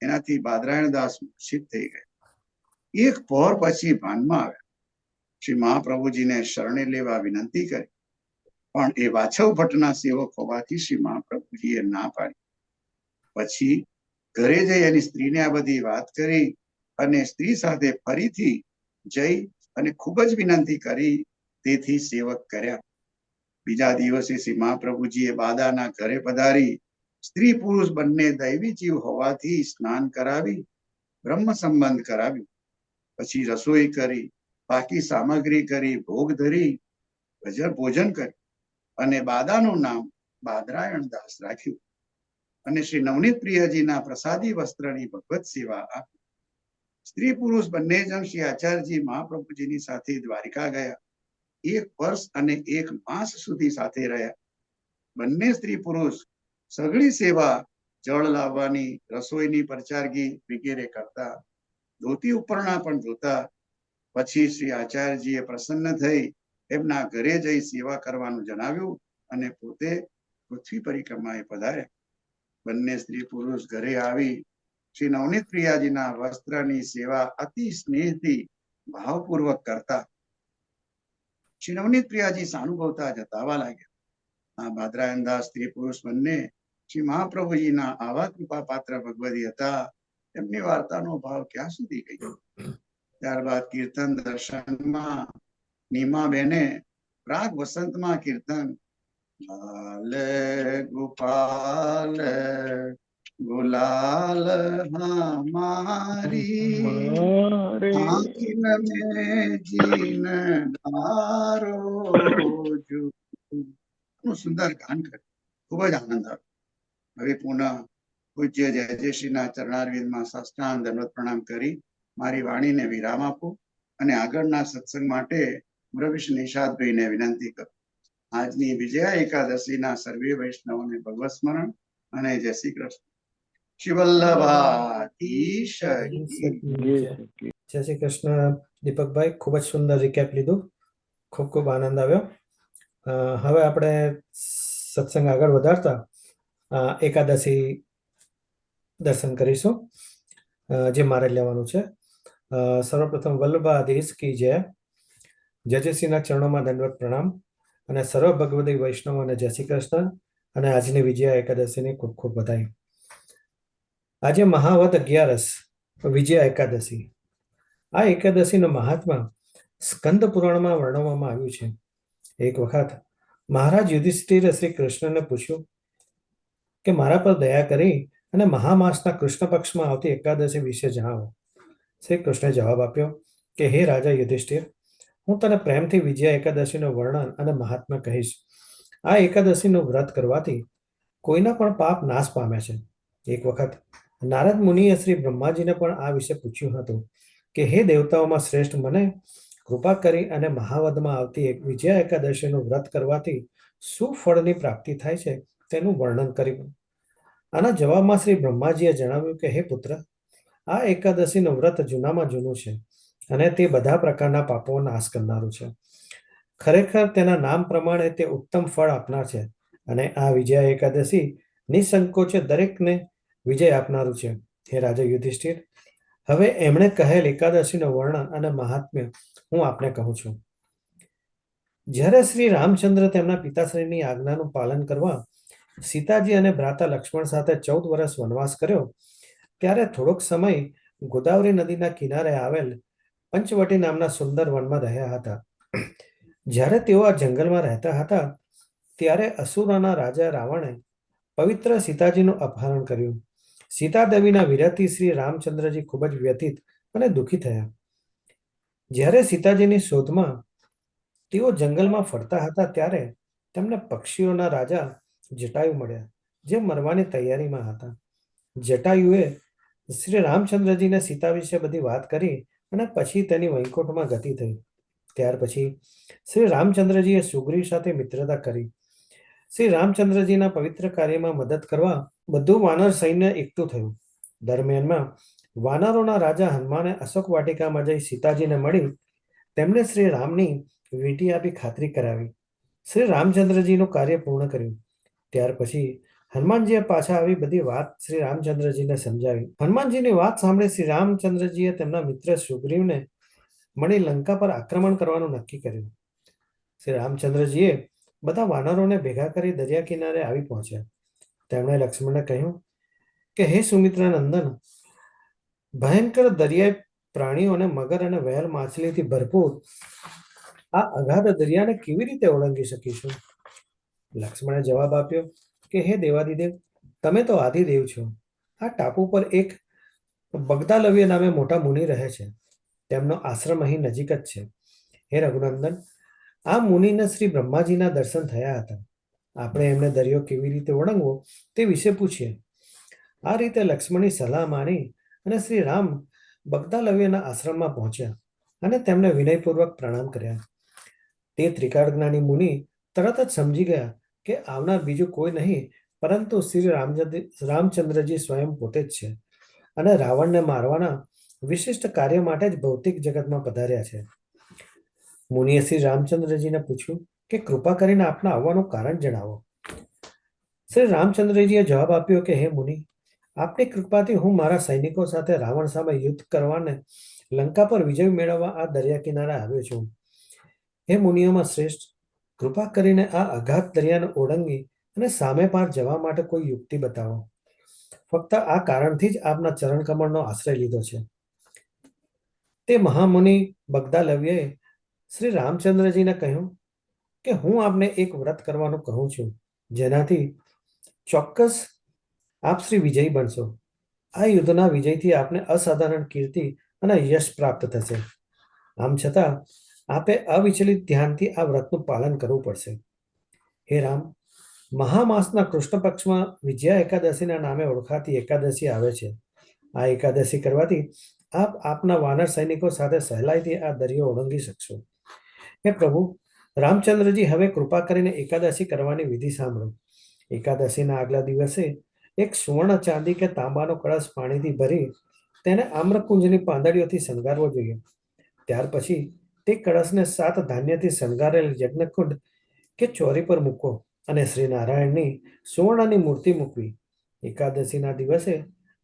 એનાથી બાદરાયણદાસ મૂર્છિત થઈ ગયા. એક પહોર પછી ભાનમાં આવ્યા. શ્રી મહાપ્રભુજીને શરણે લેવા વિનંતી કરી પણ એ વાછવ ભટ્ટના સેવક હોવાથી શ્રી મહાપ્રભુજીએ ના પાડી. પછી ઘરે જઈ એની સ્ત્રીને આ બધી વાત કરી અને સ્ત્રી સાથે ફરીથી જઈ અને ખૂબ જ વિનંતી કરી. તેથી સેવક કર્યા. બીજા દિવસે શ્રી મહાપ્રભુજીએ બાદાના ઘરે પધારી સ્ત્રી પુરુષ બંને દૈવી જીવ હોવાથી સ્નાન કરાવી બ્રહ્મ સંબંધ કરાવ્યું. પછી રસોઈ કરી, બાકી સામગ્રી કરી, ભોગ ધરી ભોજન કર્યું અને બાદાનું નામ બાદરાયણદાસ રાખ્યું અને શ્રી નવનીત પ્રિયજીના પ્રસાદી વસ્ત્રની ભગવત સેવા આપી. સ્ત્રી પુરુષ બંને જણ શ્રી આચાર્યજી મહાપ્રભુજીની સાથે દ્વારિકા ગયા. 1 વર્ષ અને 1 માસ સુધી સાથે રહ્યા. બંને સ્ત્રી પુરુષ સઘળી સેવા, જળ લાવવાની, રસોઈની પરચારગી વગેરે કરતા. ધોતી ઉપરણા પણ ધોતા. પછી શ્રી આચાર્યજીએ પ્રસન્ન થઈ એમના ઘરે જઈ સેવા કરવાનું જણાવ્યું અને પોતે પૃથ્વી પરિક્રમાએ પધાર્યા. બંને સ્ત્રી પુરુષ ઘરે આવી શ્રી નવનીત પ્રિયાજીના વસ્ત્રની સેવા અતિ સ્નેહથી ભાવપૂર્વક કરતા. શ્રી નવનીત પ્રિયાજી સાનુભવતા જતાવા લાગ્યા. આ બાદરાયણદાસ સ્ત્રી પુરુષ બંને શ્રી મહાપ્રભુજીના આવા કૃપા પાત્ર ભગવતી હતા. એમની વાર્તાનો ભાવ ક્યાં સુધી ગયો. ત્યારબાદ કીર્તન દર્શનમાં નીમાબેને પ્રાગ વસંતમાં કીર્તન લાલ ગોપાલ ગુલાલ હમારી આંખીન મેં જીન ધારો જો સુંદર ગાન કર્યું. ખૂબ જ આનંદ આવ્યો. હવે પુનઃ પૂજ્ય જયજયશ્રીના ચરણારવિંદમાં સાષ્ટાંગ દંડવત પ્રણામ કરી મારી વાણીને વિરામ આપું અને આગળના સત્સંગ માટે મુરબીશ નિષાદભાઈને વિનંતી કરું. આજની વિજયા એકાદશીના સર્વે વૈષ્ણવોને ભગવત સ્મરણ અને જય શ્રી કૃષ્ણ. શિવલ્લભાધીશ જય શ્રી કૃષ્ણ. દીપકભાઈ ખૂબ જ સુંદર રિકેપ લીધું. ખૂબ ખૂબ આનંદ આવ્યો. હવે આપણે સત્સંગ આગળ વધારતા એકાદશી દર્શન કરીશું જે મારે લેવાનું છે. સર્વપ્રથમ વલ્લભાધીશ કી જય. જયશ્રીના ચરણોમાં દંડવત પ્રણામ અને સર્વ ભગવદી વૈષ્ણવોને જય શ્રી કૃષ્ણ અને આજની વિજયા એકાદશીની ખૂબ ખૂબ વધાઈ. આજે મહાવદ 11 વિજયા એકાદશી. આ એકાદશીનો મહાત્મા સ્કંદ પુરાણમાં વર્ણવવામાં આવ્યું છે. એક વખત મહારાજ યુધિષ્ઠિરે શ્રી કૃષ્ણને પૂછ્યું કે મારા પર દયા કરી અને મહામાસના કૃષ્ણ પક્ષમાં આવતી એકાદશી વિશે જણાવો. શ્રી કૃષ્ણે જવાબ આપ્યો કે હે રાજા યુધિષ્ઠિર, હું તને પ્રેમથી વિજયા એકાદશીનું વર્ણન અને મહાત્મ્ય કહીશ. આ એકાદશીનું વ્રત કરવાથી કોઈના પણ પાપ નાશ પામે છે. એક વખત નારદ મુનિએ શ્રી બ્રહ્માજીને પણ આ વિશે પૂછ્યું હતું કે હે દેવતાઓમાં શ્રેષ્ઠ, મને કૃપા કરી અને મહાવદમાં આવતી એક વિજયા એકાદશીનું વ્રત કરવાથી શું ફળની પ્રાપ્તિ થાય છે તેનું વર્ણન કર્યું. આના જવાબમાં શ્રી બ્રહ્માજીએ જણાવ્યું કે હે પુત્ર, આ એકાદશીનું વ્રત જૂનામાં જૂનું છે અને તે બધા પ્રકારના પાપો નાશ કરનારું છે. ખરેખર તેના નામ પ્રમાણે તે ઉત્તમ ફળ આપનાર છે અને આ વિજયા એકાદશી નિસંકોચે દરેકને વિજય આપનારું છે. હે રાજા યુધિષ્ઠિર, હવે એમણે કહેલ એકાદશીનું વર્ણન અને મહાત્મ્ય હું આપને કહું છું. જ્યારે શ્રી રામચંદ્ર તેમના પિતાશ્રીની આજ્ઞાનું પાલન કરવા સીતાજી અને ભ્રાતા લક્ષ્મણ સાથે 14 વર્ષ વનવાસ કર્યો, ત્યારે થોડોક સમય ગોદાવરી નદીના કિનારે આવેલ પંચવટી નામના સુંદર વનમાં રહ્યા હતા. જ્યારે તેઓ આ જંગલમાં રહેતા હતા ત્યારે અસુરોના રાજા રાવણે પવિત્ર સીતાજીનું અપહરણ કર્યું. સીતા દેવીના વિરહથી શ્રી રામચંદ્રજી ખૂબ જ વ્યથિત અને દુઃખી થયા. જ્યારે સીતાજીની શોધમાં તેઓ જંગલમાં ફરતા હતા ત્યારે તેમને પક્ષીઓના રાજા જટાયુ મળ્યા, જે મરવાની તૈયારીમાં હતા. જટાયુએ શ્રી રામચંદ્રજીને સીતા વિશે બધી વાત કરી અને પછી તેની વૈકુંઠમાં ગતિ થઈ. ત્યાર પછી શ્રી રામચંદ્રજીએ સુગ્રીવ સાથે મિત્રતા કરી. શ્રી રામચંદ્રજીના પવિત્ર કાર્યમાં મદદ કરવા બધું વાનર સૈન્ય એકઠું થયું. દરમિયાનમાં વાનરોના રાજા હનુમાને અશોક વાટિકામાં જઈ સીતાજીને મળી તેમણે શ્રી રામની વીંટી આપી ખાતરી કરાવી. શ્રી રામચંદ્રજીનું કાર્ય પૂર્ણ કર્યું. ત્યાર પછી હનુમાનજીએ પાછા આવી બધી વાત શ્રી રામચંદ્રજીને સમજાવી. હનુમાનજીની વાત સાંભળી શ્રી રામચંદ્રજીએ તેમના મિત્ર સુગ્રીવને મળી લંકા પર આક્રમણ કરવાનું નક્કી કર્યું. શ્રી રામચંદ્રજીએ બધા વાનરોને ભેગા કરી દરિયા કિનારે આવી પહોંચ્યા. તેમણે લક્ષ્મણને કહ્યું કે હે સુમિત્રા નંદન, ભયંકર દરિયાઈ પ્રાણીઓ અને મગર અને વહેલ માછલીથી ભરપૂર આ અગાધ દરિયાને કેવી રીતે ઓળંગી શકીશું? લક્ષ્મણે જવાબ આપ્યો કે હે દેવાદિદેવ, તમે તો આદિદેવ છો. આ ટાપુ પર એક બગદાલવ્ય નામે મોટા મુનિ રહે છે. તેમનો આશ્રમ અહીં નજીક જ છે. હે રઘુનંદન, આ મુનિને શ્રી બ્રહ્માજીના દર્શન થયા હતા. આપણે એમને દરિયો કેવી રીતે ઓળંગવો તે વિશે પૂછીએ. આ રીતે લક્ષ્મણની સલાહ માની અને શ્રી રામ બગદાલવ્યના આશ્રમમાં પહોંચ્યા અને તેમને વિનયપૂર્વક પ્રણામ કર્યા. તે ત્રિકાળ મુનિ તરત જ સમજી ગયા કે આવનાર બીજું કોઈ નહીં પરંતુ શ્રી રામચંદ્રજી સ્વયં પોતે જ છે અને રાવણને મારવાના વિશિષ્ટ કાર્ય માટે જ ભૌતિક જગતમાં પધાર્યા છે. મુનિએ શ્રી રામચંદ્રજીને પૂછ્યું કે કૃપા કરીને આપના આવવાનું કારણ જણાવો. શ્રી રામચંદ્રજીએ જવાબ આપ્યો કે હે મુનિ, આપની કૃપાથી હું મારા સૈનિકો સાથે રાવણ સામે યુદ્ધ કરવાને લંકા પર વિજય મેળવવા આ દરિયા કિનારે આવ્યો છું. હે મુનિઓમાં શ્રેષ્ઠ, કૃપા કરીને આ અગાધ દરિયાને ઓળંગી અને સામે પાર જવા માટે કોઈ યુક્તિ બતાવો. ફક્ત આ કારણથી જ આપના ચરણ કમળનો આશ્રય લીધો છે. તે મહામુનિ બગદાલવ્યએ શ્રી રામચંદ્રજીને કહ્યું કે હું આપને એક વ્રત કરવાનું કહું છું, જેનાથી ચોક્કસ આપ શ્રી વિજયી બનશો. આ યુદ્ધના વિજયથી આપને અસાધારણ કીર્તિ અને યશ પ્રાપ્ત થશે. આમ છતાં આપે અવિચલિત ધ્યાનથી આ વ્રતનું પાલન કરવું પડશે. હે રામ, મહામાસના કૃષ્ણ પક્ષમાં વિજયા એકાદશીના નામે ઓળખાતી એકાદશી આવે છે. આ એકાદશી કરવાથી આપ આપના વાનર સૈનિકો સાથે સહેલાઈથી આ દરિયો ઓળંગી શકશો. હે પ્રભુ રામચંદ્રજી, હવે કૃપા કરીને એકાદશી કરવાની વિધિ સાંભળો. એકાદશીના આગલા દિવસે એક સુવર્ણ, ચાંદી કે તાંબાનો કળશ પાણીથી ભરી તેને આમ્રકુંજની પાંદડીઓથી શણગારવો જોઈએ. ત્યાર પછી તે કળશને 7 ધાન્યથી શણગારેલ યજ્ઞકુંડ કે ચોરી પર મૂકો અને શ્રી નારાયણની સુવર્ણની મૂર્તિ મૂકવી. એકાદશીના દિવસે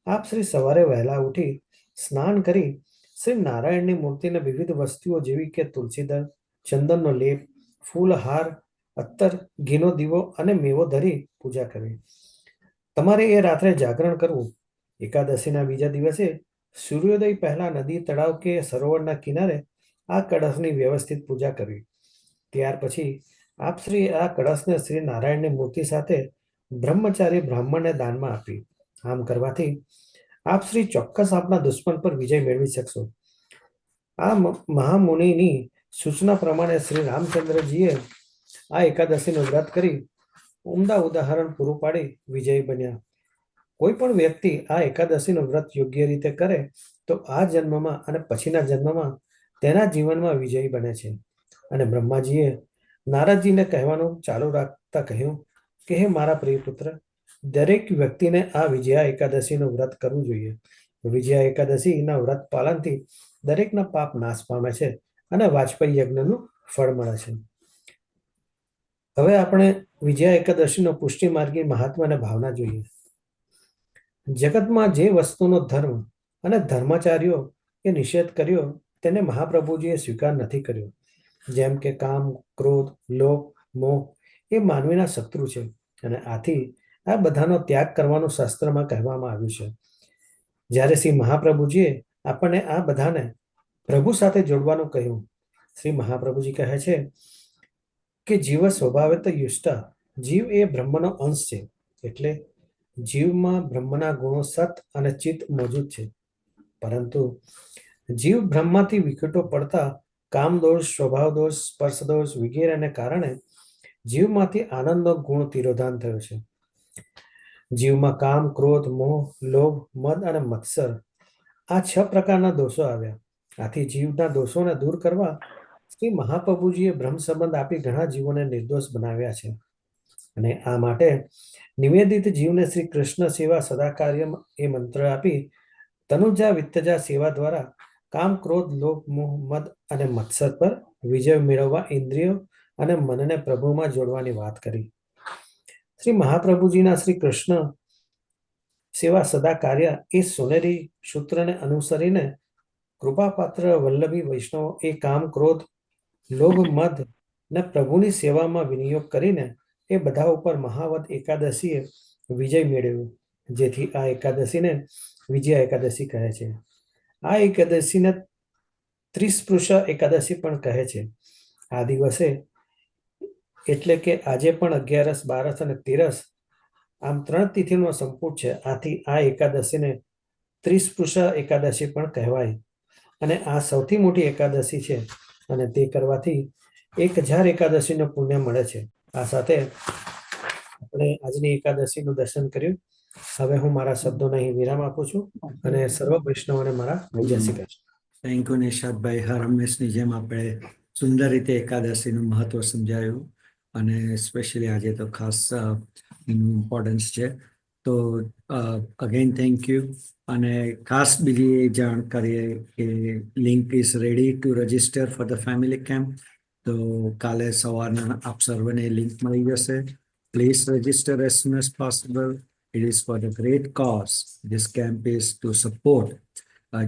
આપ શ્રી સવારે વહેલા ઉઠી સ્નાન કરી શ્રી નારાયણની મૂર્તિને વિવિધ વસ્તુઓ જેવી કે તુલસીદળ, ચંદનનો લેપ, ફૂલ, હાર, અત્તર, ઘીનો દીવો અને મેવો ધરી પૂજા કરવી. તમારે એ રાત્રે જાગરણ કરવું. એકાદશીના બીજા દિવસે સૂર્યોદય પહેલા નદી, તળાવ કે સરોવરના કિનારે આ કળશની વ્યવસ્થિત પૂજા કરવી. ત્યાર પછી આપ શ્રી આ કળશને શ્રી નારાયણની મૂર્તિ સાથે બ્રહ્મચારી બ્રાહ્મણને દાનમાં આપી. આમ કરવાથી આપ શ્રી ચોક્કસ આપના દુશ્મન પર વિજય મેળવી શકશો. આ મહામુનિની સૂચના પ્રમાણે શ્રી રામચંદ્રજીએ આ એકાદશીનું વ્રત કરી ઉમદા ઉદાહરણ પૂરું પાડી વિજયી બન્યા. કોઈ પણ વ્યક્તિ આ એકાદશીનું વ્રત યોગ્ય રીતે કરે તો આ જન્મમાં અને પછીના જન્મમાં તેના જીવનમાં વિજયી બને છે. અને બ્રહ્માજીએ નારદજીને કહેવાનું ચાલુ રાખતા કહ્યું કે હે મારા પ્રિય પુત્ર, દરેક વ્યક્તિને આ વિજયા એકાદશીનું વ્રત કરવું જોઈએ. વિજયા એકાદશીના વ્રત પાલનથી દરેકના પાપ નાશ પામે છે અને વાજપેયી યજ્ઞનું ફળ મળે છે. હવે આપણે વિજયા એકાદશીનો પુષ્ટિ માર્ગી મહાત્મા અને ભાવના જોઈએ. જગતમાં જે વસ્તુનો ધર્મ અને ધર્માચાર્યો એ નિષેધ કર્યો તેને મહાપ્રભુજીએ સ્વીકાર નથી કર્યો. જેમ કે કામ, ક્રોધ, લોભ, મોહ એ માનવીના શત્રુ છે અને આથી આ બધાનો ત્યાગ કરવાનું શાસ્ત્રમાં કહેવામાં આવ્યું છે. જ્યારે શ્રી મહાપ્રભુજીએ આપણને આ બધાને પ્રભુ સાથે જોડવાનું કહ્યું. શ્રી મહાપ્રભુજી કહે છે કે જીવ સ્વભાવે તો યુષ્ટા, જીવ એ બ્રહ્મનો અંશ છે. એટલે જીવમાં બ્રહ્મના ગુણો સત અને ચિત્ત મોજૂદ છે. પરંતુ જીવ બ્રહ્મમાંથી વિકટો પડતા કામ દોષ, સ્વભાવ દોષ, સ્પર્શ દોષ વગેરેને કારણે જીવમાંથી આનંદનો ગુણ તિરોધાન થયો છે. જીવમાં કામ, ક્રોધ, મોહ, લોભ, મદ અને મત્સર આ 6 પ્રકારના દોષો આવ્યા. આથી જીવના દોષોને દૂર કરવા શ્રી મહાપ્રભુજીએ બ્રહ્મ સંબંધ આપી ઘણા જીવોને નિર્દોષ બનાવ્યા છે. અને આ માટે નિવેદિત જીવને શ્રી કૃષ્ણ સેવા સદા કાર્ય એ મંત્ર આપી તનુજા વિત્તજા સેવા દ્વારા કામ, ક્રોધ, લોભ, મોહ, મદ અને મત્સર પર વિજય મેળવવા ઇન્દ્રિયો અને મનને પ્રભુમાં જોડવાની વાત કરી. શ્રી મહાપ્રભુજીના શ્રી કૃષ્ણ સેવા સદા કાર્ય એ સોનેરી સૂત્રને અનુસરીને કૃપાપાત્ર વલ્લભી વૈષ્ણવ એ કામ, ક્રોધ, લોભ, મદ ને પ્રભુની સેવામાં વિનિયોગ કરીને એ બધા ઉપર મહાવદ એકાદશીએ વિજય મેળવ્યો. જેથી આ એકાદશીને વિજયા એકાદશી કહે છે. આ એકાદશીને ત્રિસ્પૃશ એકાદશી પણ કહે છે. આ દિવસે એટલે કે આજે પણ 11, 12 અને 13 આમ 3 તિથિનો સંપૂર્ણ છે. આથી આ એકાદશીને ત્રિસ્પૃશ એકાદશી પણ કહેવાય અને આ સૌથી મોટી એકાદશી છે અને તે કરવાથી 1000 એકાદશીનું પુણ્ય મળે છે. આ સાથે આપણે આજની એકાદશીનું દર્શન કર્યું. હવે હું મારા શબ્દોને અહીં વિરામ આપું છું અને સર્વ વૈષ્ણવોને મારા જય શ્રી કૃષ્ણ. થેન્ક યુ નિશાદભાઈ. હર હંમેશની જેમ આપણે સુંદર રીતે એકાદશીનું મહત્વ સમજાયું અને સ્પેશિયલી આજે તો ખાસ ઇમ્પોર્ટન્સ છે. તો અગેન થેન્ક યુ. અને ખાસ બીજી જાણ કરીએ કે link is ready to register for the family camp. તો કાલે સવારના આપ સર્વને લિંક મળી જશે. Please register as soon as possible. It is for the great cause. This camp is to support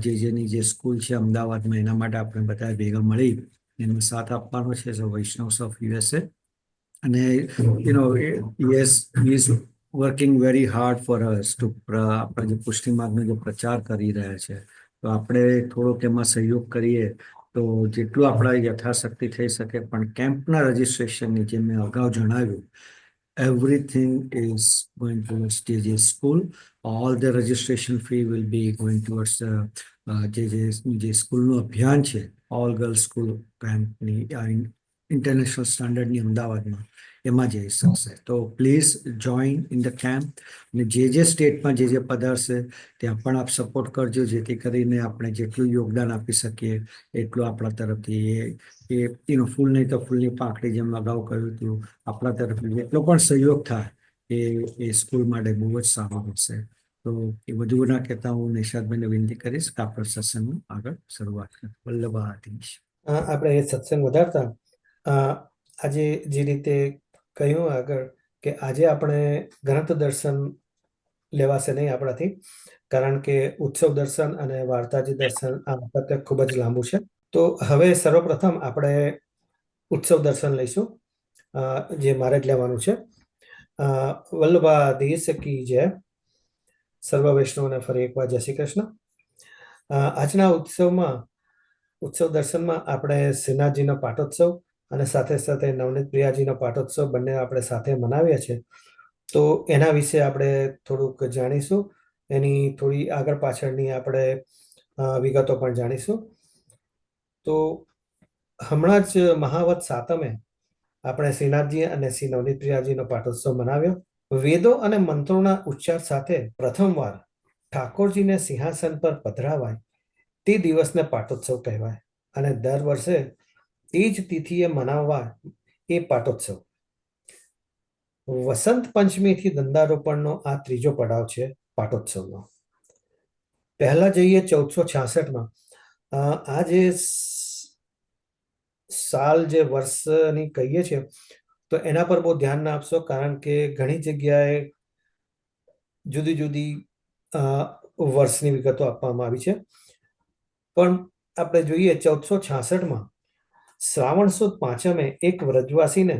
જેની જે સ્કૂલ છે અમદાવાદમાં, એના માટે આપણે બધા ભેગા મળી એનો સાથ આપવાનો છે. વૈષ્ણવ ઓફ USA અને yes, he is working very hard for us to આપણા જે પુષ્ટિ માર્ગનો જે પ્રચાર કરી રહ્યા છે તો આપણે થોડોક એમાં સહયોગ કરીએ તો જેટલું આપણા યથાશક્તિ થઈ શકે. પણ કેમ્પના રજીસ્ટ્રેશનની જેમ મેં અગાઉ જણાવ્યું, everything is going towards JJ school. All the registration fee will be going towards જે સ્કૂલનું અભિયાન છે ઓલ ગર્લ્સ સ્કૂલ કેમ્પની ઇન્ટરનેશનલ સ્ટાન્ડર્ડની અમદાવાદમાં, એમાં જઈ શકશે. તો please join in the camp. અને જે સ્ટેટમાં જે પધારશે ત્યાં પણ આપ સપોર્ટ કરજો, જેથી કરીને આપણે જેટલું યોગદાન આપી શકીએ એટલું આપણા તરફથી એ ફૂલ નહીં તો ફૂલની પાંખડી જેમ અગાઉ કહ્યું હતું, આપણા તરફથી જેટલો પણ સહયોગ થાય એ સ્કૂલ માટે બહુ જ સારું રહેશે. તો એ વધુ ના કહેતા હું નિશાદભાઈને વિનંતી કરીશ કે આપણે સત્સંગનું આગળ શરૂઆત કરીએ. વલ્લભાધીશ. આપણે એ સત્સંગ વધારતા આજે જે રીતે કહ્યું આગળ કે આજે આપણે ગ્રંથ દર્શન લેવાશે નહીં આપણાથી, કારણ કે ઉત્સવ દર્શન અને વાર્તાજી દર્શન આ વખતે ખૂબ જ લાંબુ છે. તો હવે સર્વપ્રથમ આપણે ઉત્સવ દર્શન લઈશું, જે મારે જ લેવાનું છે. વલ્લભાધીશ કી જય. સર્વ વૈષ્ણવને ફરી એકવાર જય શ્રી કૃષ્ણ. આજના ઉત્સવ દર્શનમાં આપણે શ્રીનાથજીનો પાટોત્સવ અને સાથે સાથે નવનીત પ્રિયાજીનો પાટોત્સવ બંને આપણે સાથે મનાવીએ છીએ. તો એના વિશે આપણે થોડુંક જાણીશું, એની થોડી આગળ પાછળની આપણે વિગતો પણ જાણીશું. તો હમણાં જ મહાવત સાતમે આપણે શ્રીનાથજી અને શ્રી નવનીત પ્રિયાજીનો પાટોત્સવ મનાવ્યો. વેદો અને મંત્રોના ઉચ્ચાર સાથે પ્રથમવાર ઠાકોરજીને સિંહાસન પર પધરાવાય તે દિવસને પાટોત્સવ કહેવાય અને દર વર્ષે એ જ તિથિએ મનાવવા એ પાટોત્સવ. વસંત પંચમીથી દંડારોપણનો આ ત્રીજો પડાવ છે પાટોત્સવનો. પહેલા જઈએ 1466માં. આ જે સાલ જે વર્ષની કહીએ છીએ તો એના પર બહુ ધ્યાન ના આપશો, કારણ કે ઘણી જગ્યાએ જુદી જુદી વર્ષની વિગતો આપવામાં આવી છે. પણ આપણે જોઈએ 1466માં શ્રાવણ સુદ પાંચમે એક વ્રજવાસીને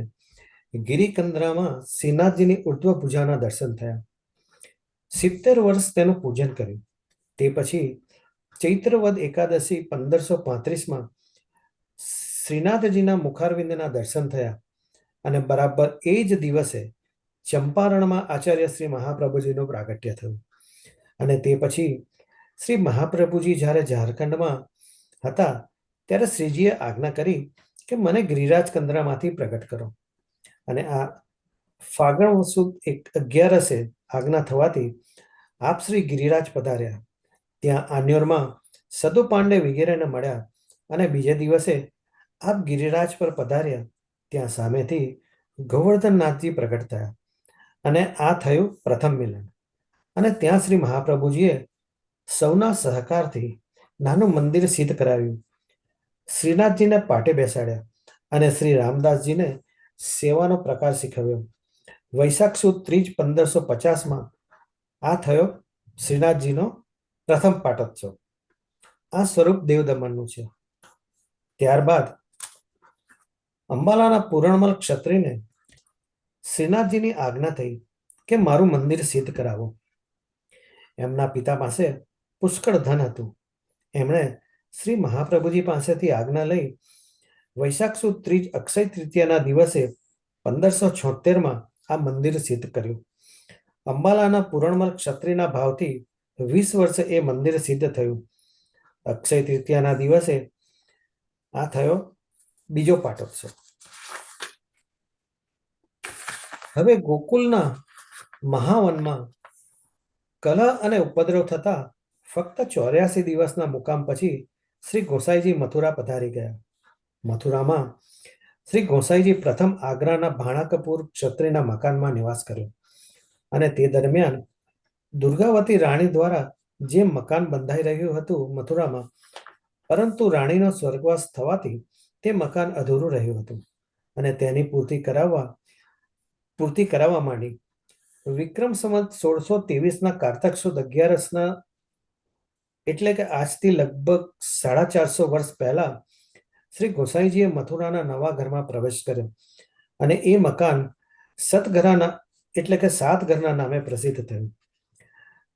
ગિરિકંદરામાં શ્રીનાથજીની ઉર્ધ્વ પૂજાના દર્શન થયા. 70 વર્ષ તેનું પૂજન કર્યું. તે પછી ચૈત્રવદ એકાદશી 1535માં શ્રીનાથજીના મુખારવિંદના દર્શન થયા અને બરાબર એ જ દિવસે ચંપારણમાં આચાર્ય શ્રી મહાપ્રભુજીનું પ્રાગટ્ય થયું. અને તે પછી શ્રી મહાપ્રભુજી જ્યારે ઝારખંડમાં હતા ત્યારે શ્રીજીએ આજ્ઞા કરી કે મને ગિરિરાજ કંદરામાંથી પ્રગટ કરો. અને આ ફાગણ સુદ 11 આજ્ઞા થવાથી આપ શ્રી ગિરિરાજ પધાર્યા. ત્યાં આન્યોરમાં સદુ પાંડે વગેરેને મળ્યા અને બીજે દિવસે આપ ગિરિરાજ પર પધાર્યા. ત્યાં સામેથી ગોવર્ધનનાથજી પ્રગટ થયા અને આ થયું પ્રથમ મિલન. અને ત્યાં શ્રી મહાપ્રભુજીએ સૌના સહકારથી નાનું મંદિર સિદ્ધ કરાવ્યું. શ્રીનાથજીને પાટે બેસાડ્યા અને શ્રી રામદાસજીને સેવાનો પ્રકાર શીખવ્યો. વૈશાખ સુદ 3 1550માં આ થયો શ્રીનાથજીનો પ્રથમ પાટોત્સવ. આ સ્વરૂપ દેવદમનનું છે. ત્યારબાદ અંબાલાના પૂરણમલ ક્ષત્રિયને શ્રીનાથજીની આજ્ઞા થઈ કે મારું મંદિર સિદ્ધ કરાવો. એમના પિતા પાસે પુષ્કળ ધન હતું. એમણે શ્રી મહાપ્રભુજી પાસેથી આજ્ઞા લઈ વૈશાખ સુદ 3 અક્ષય તૃતીયાના દિવસે 1576માં આ મંદિર સિદ્ધ કર્યું. અંબાલાના પૂરણમલ ક્ષત્રિયના ભાવથી 20 વર્ષે એ મંદિર સિદ્ધ થયું. અક્ષય તૃતીયાના દિવસે આ થયો બીજો પાટોત્સવ. હવે ગોકુલના મહાવનમાં કલહ અને ઉપદ્રવ થતા ફક્ત 84 દિવસના મુકામ પછી શ્રી ગોસાઈજી મથુરા પધારી ગયા. મથુરામાં શ્રી ગોસાઈજી પ્રથમ આગ્રાના ભાણાકપુર ક્ષત્રિયના મકાનમાં નિવાસ કર્યો અને તે દરમિયાન દુર્ગાવતી રાણી દ્વારા જે મકાન બંધાઈ રહ્યું હતું મથુરામાં, પરંતુ રાણીનો સ્વર્ગવાસ થવાથી તે મકાન અધૂરું રહ્યું હતું અને તેની પૂર્તિ કરાવવા માંડી. વિક્રમ સંવત 1623ના કારતક સુદ 11ના એટલે કે આજથી લગભગ 450 વર્ષ પહેલા શ્રી ગોસાઈજીએ મથુરાના નવા ઘરમાં પ્રવેશ કર્યો અને એ મકાન સતઘરાના એટલે કે 7 ઘરના નામે પ્રસિદ્ધ થયું.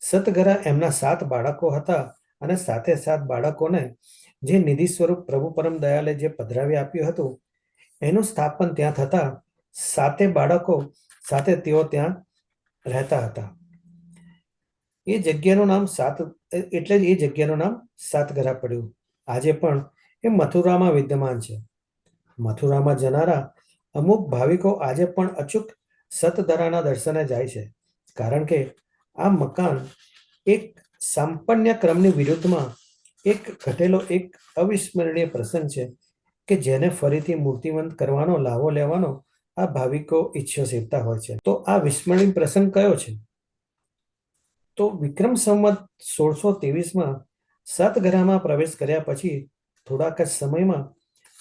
સતઘરા એમના 7 બાળકો હતા અને 7 બાળકોને જે નિધિ સ્વરૂપ પ્રભુ પરમ દયાલે જે પધરાવી આપ્યું હતું એનું સ્થાપન ત્યાં થતા 7 બાળકો સાથે તેઓ ત્યાં રહેતા હતા. એ જગ્યાનું નામ એટલે જ એ જગ્યાનું નામ સાતઘરા પડ્યું. આજે પણ એ મથુરામાં વિદ્યમાન છે. મથુરામાં જનારા અમુક ભાવિકો આજે પણ અચૂક સતધરાના દર્શને જાય છે, કારણ કે આ મકાન એક સાંપન્ય ક્રમની વિરુદ્ધમાં એક ઘટેલો એક અવિસ્મરણીય પ્રસંગ છે કે જેને ફરીથી મૂર્તિવંત કરવાનો લાવો લેવાનો આ ભાવિકો ઈચ્છા સેવતા હોય છે. તો આ વિસ્મરણીય પ્રસંગ કયો છે? તો વિક્રમ સંવત 1623માં સતઘરામાં પ્રવેશ કર્યા પછી થોડાક જ સમયમાં